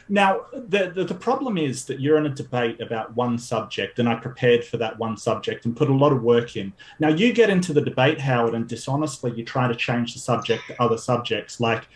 Now, the problem is that you're in a debate about one subject, and I prepared for that one subject and put a lot of work in. Now, you get into the debate, Howard, and dishonestly you try to change the subject to other subjects like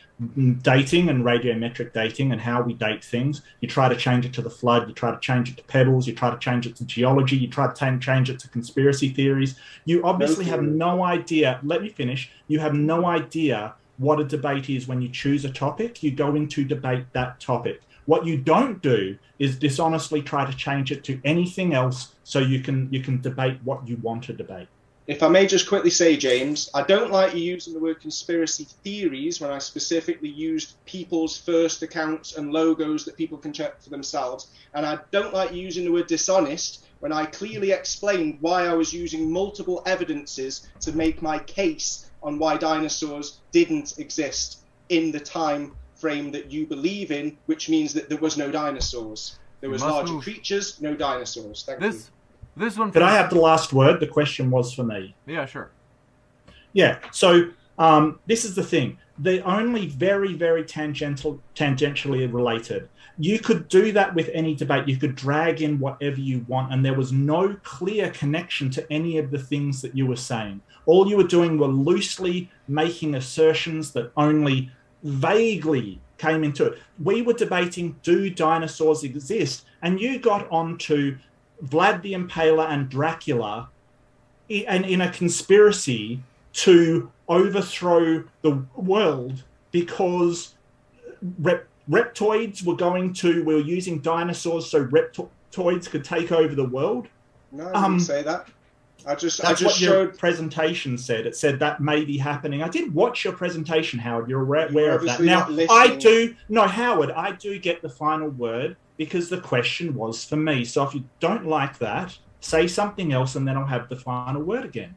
dating and radiometric dating and how we date things. You try to change it to the flood. You try to change it to pebbles. You try to change it to geology. You try to change it to conspiracy theories. You obviously have no idea. Let me finish. You have no idea what a debate is. When you choose a topic, you go into debate that topic. What you don't do is dishonestly try to change it to anything else so you can debate what you want to debate. If I may just quickly say, James, I don't like you using the word conspiracy theories when I specifically used people's first accounts and logos that people can check for themselves. And I don't like you using the word dishonest when I clearly explained why I was using multiple evidences to make my case on why dinosaurs didn't exist in the time frame that you believe in, which means that there was no dinosaurs. There was larger creatures, no dinosaurs. Thank you. This one. Could I have the last word? The question was for me. Yeah, sure. Yeah. So this is the thing. They're only very, very tangentially related. You could do that with any debate. You could drag in whatever you want, and there was no clear connection to any of the things that you were saying. All you were doing were loosely making assertions that only vaguely came into it. We were debating, do dinosaurs exist? And you got onto Vlad the Impaler and Dracula and in a conspiracy to overthrow the world because reptoids were using dinosaurs so reptoids could take over the world. No, I didn't say that. That's what your presentation said. It said that may be happening. I did watch your presentation, Howard. You're aware of that. Now, Howard, I do get the final word because the question was for me. So if you don't like that, say something else and then I'll have the final word again.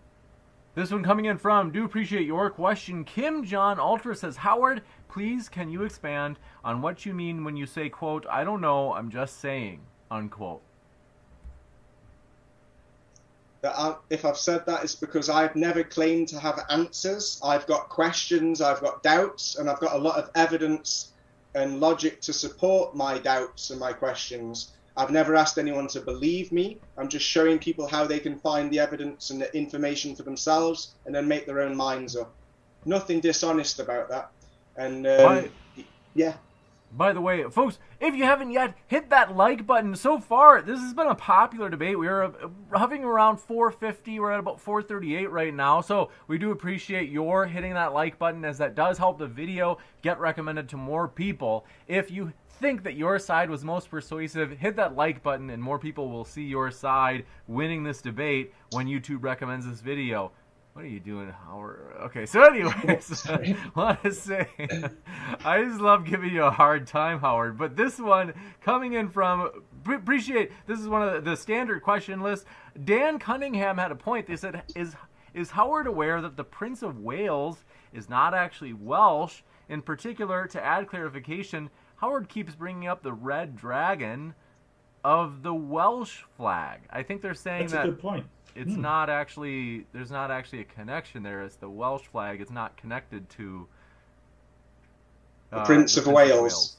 This one coming in from, do appreciate your question. Kim John Ultra says, Howard, please can you expand on what you mean when you say, quote, I don't know, I'm just saying, unquote. If I've said that, it's because I've never claimed to have answers. I've got questions, I've got doubts, and I've got a lot of evidence and logic to support my doubts and my questions. I've never asked anyone to believe me. I'm just showing people how they can find the evidence and the information for themselves and then make their own minds up. Nothing dishonest about that. And yeah. By the way, folks, if you haven't yet, hit that like button. So far, this has been a popular debate. We are hovering around 450. We're at about 438 right now. So we do appreciate your hitting that like button, as that does help the video get recommended to more people. If you think that your side was most persuasive, hit that like button and more people will see your side winning this debate when YouTube recommends this video. What are you doing, Howard? Okay, so anyways, I want to say, I just love giving you a hard time, Howard. But this one coming in from, appreciate, this is one of the standard question list. Dan Cunningham had a point. They said, is Howard aware that the Prince of Wales is not actually Welsh? In particular, to add clarification, Howard keeps bringing up the red dragon of the Welsh flag. I think they're saying that's a good point. It's not actually, there's not actually a connection there. It's the Welsh flag. It's not connected to the Prince of Wales.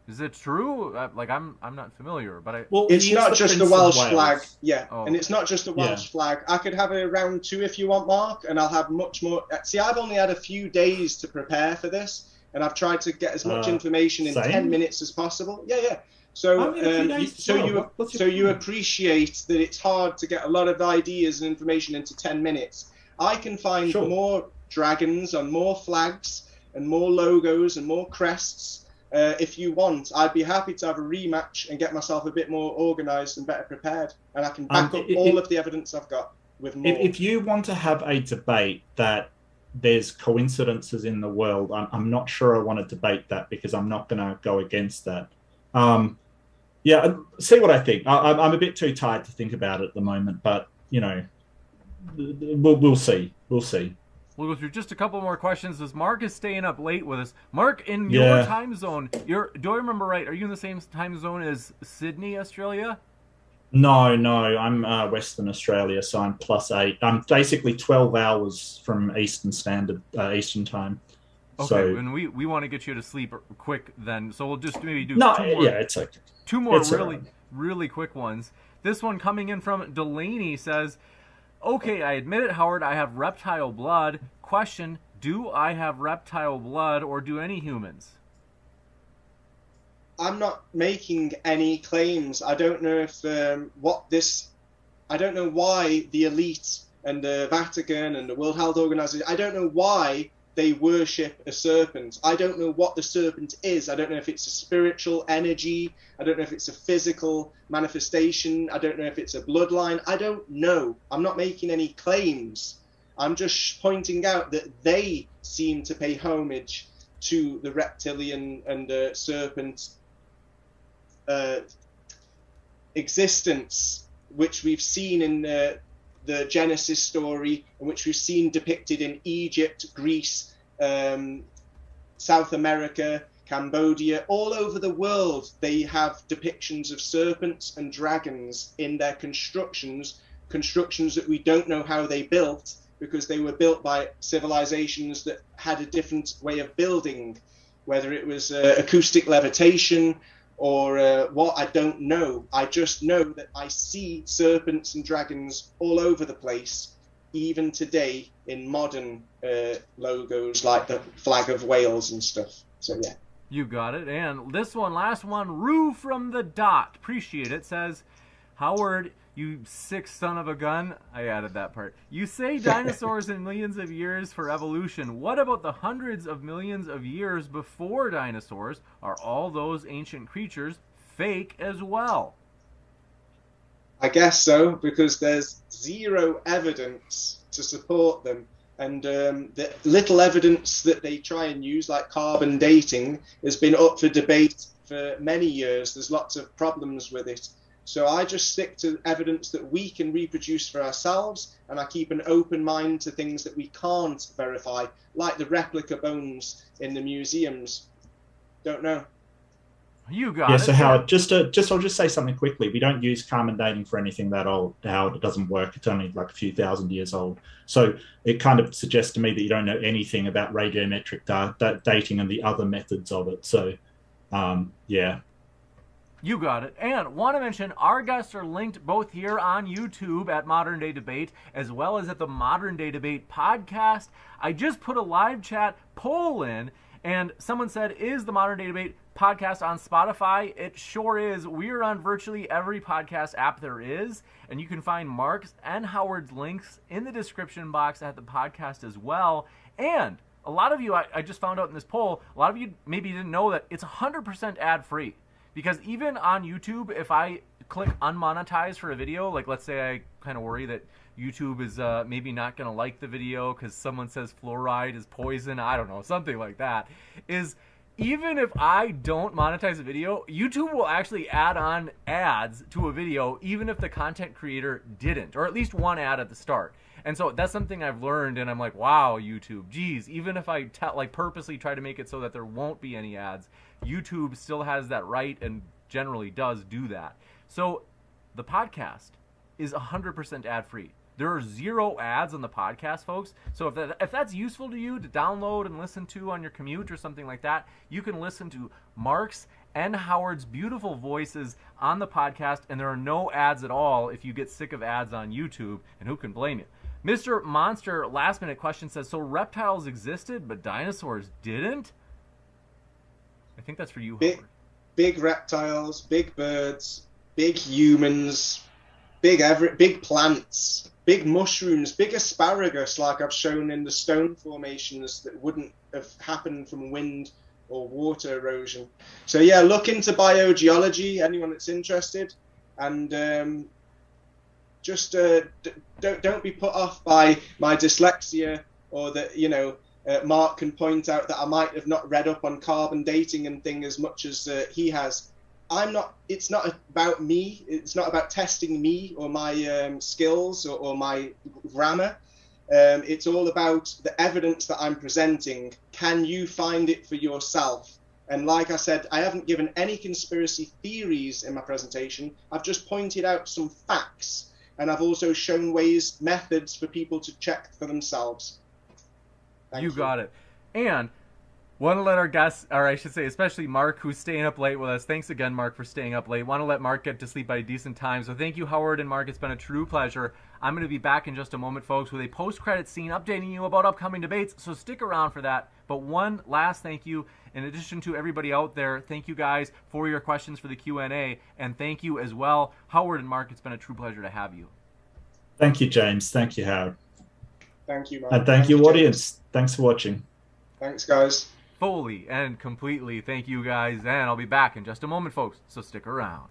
Is it true? Like I'm not familiar, but it's not just the Welsh flag. Yeah, and it's not just the Welsh flag. I could have a round two if you want, Mark, and I'll have much more. See, I've only had a few days to prepare for this, and I've tried to get as much information in 10 minutes as possible. Yeah. So, you appreciate that it's hard to get a lot of ideas and information into 10 minutes. I can find more dragons and more flags and more logos and more crests. If you want, I'd be happy to have a rematch and get myself a bit more organised and better prepared. And I can back up all of the evidence I've got with more. If you want to have a debate that there's coincidences in the world, I'm not sure I want to debate that because I'm not going to go against that. Yeah, see what I think. I'm a bit too tired to think about it at the moment, but, you know, we'll see. We'll see. We'll go through just a couple more questions as Mark is staying up late with us. Mark, in your time zone, do I remember right, are you in the same time zone as Sydney, Australia? No, I'm Western Australia, so I'm +8. I'm basically 12 hours from Eastern Time. Okay, so, and we want to get you to sleep quick then, so we'll just maybe do it's okay. Two more really quick ones. This one coming in from Delaney says, okay, I admit it, Howard, I have reptile blood. Question, do I have reptile blood or do any humans? I'm not making any claims. I don't know if I don't know why the elite and the Vatican and the World Health Organization, I don't know why they worship a serpent. I don't know what the serpent is. I don't know if it's a spiritual energy. I don't know if it's a physical manifestation. I don't know if it's a bloodline. I don't know. I'm not making any claims. I'm just pointing out that they seem to pay homage to the reptilian and serpent existence, which we've seen in the Genesis story, and which we've seen depicted in Egypt, Greece, South America, Cambodia, all over the world. They have depictions of serpents and dragons in their constructions that we don't know how they built, because they were built by civilizations that had a different way of building, whether it was acoustic levitation or what, I don't know. I just know that I see serpents and dragons all over the place, even today in modern logos like the flag of Wales and stuff. So yeah. You got it. And this one, last one, Rue from the Dot, appreciate it, says, Howard, you sick son of a gun. I added that part. You say dinosaurs in millions of years for evolution. What about the hundreds of millions of years before dinosaurs? Are all those ancient creatures fake as well? I guess so, because there's zero evidence to support them. And the little evidence that they try and use, like carbon dating, has been up for debate for many years. There's lots of problems with it. So I just stick to evidence that we can reproduce for ourselves, and I keep an open mind to things that we can't verify, like the replica bones in the museums. Don't know. You got it. Yeah, so Howard, I'll just say something quickly. We don't use carbon dating for anything that old, Howard. It doesn't work. It's only like a few thousand years old. So it kind of suggests to me that you don't know anything about radiometric dating and the other methods of it. So, yeah. You got it. And want to mention, our guests are linked both here on YouTube at Modern Day Debate, as well as at the Modern Day Debate podcast. I just put a live chat poll in, and someone said, is the Modern Day Debate podcast on Spotify? It sure is. We're on virtually every podcast app there is, and you can find Mark's and Howard's links in the description box at the podcast as well. And a lot of you, I just found out in this poll, a lot of you maybe didn't know that it's 100% ad-free. Because even on YouTube, if I click unmonetize for a video, like let's say I kind of worry that YouTube is maybe not going to like the video because someone says fluoride is poison, I don't know, something like that, is even if I don't monetize a video, YouTube will actually add on ads to a video even if the content creator didn't, or at least one ad at the start. And so that's something I've learned, and I'm like, wow, YouTube, geez, even if I purposely try to make it so that there won't be any ads, YouTube still has that right and generally does do that. So the podcast is 100% ad-free. There are 0 ads on the podcast, folks. So if that's useful to you to download and listen to on your commute or something like that, you can listen to Mark's and Howard's beautiful voices on the podcast, and there are no ads at all if you get sick of ads on YouTube, and who can blame you? Mr. Monster, last minute question, says, so reptiles existed, but dinosaurs didn't? I think that's for you, Howard. Big reptiles, big birds, big humans, big plants, big mushrooms, big asparagus, like I've shown in the stone formations that wouldn't have happened from wind or water erosion. So yeah, look into biogeology, anyone that's interested, and just don't be put off by my dyslexia, or that, you know, Mark can point out that I might have not read up on carbon dating and thing as much as he has. It's not about me. It's not about testing me or my skills or my grammar. It's all about the evidence that I'm presenting. Can you find it for yourself? And like I said, I haven't given any conspiracy theories in my presentation. I've just pointed out some facts. And I've also shown methods for people to check for themselves. Thank you. Got it. And want to let our guests, or I should say especially Mark, who's staying up late with us. Thanks again, Mark, for staying up late. Want to let Mark get to sleep by a decent time. So thank you, Howard and Mark. It's been a true pleasure. I'm going to be back in just a moment, folks, with a post-credit scene updating you about upcoming debates. So stick around for that. But one last thank you, in addition to everybody out there, thank you guys for your questions for the Q&A. And thank you as well, Howard and Mark. It's been a true pleasure to have you. Thank you, James. Thank you, Howard. Thank you, Mark. And thank you, audience. Thanks for watching. Thanks, guys. Fully and completely thank you guys, and I'll be back in just a moment, folks, so stick around.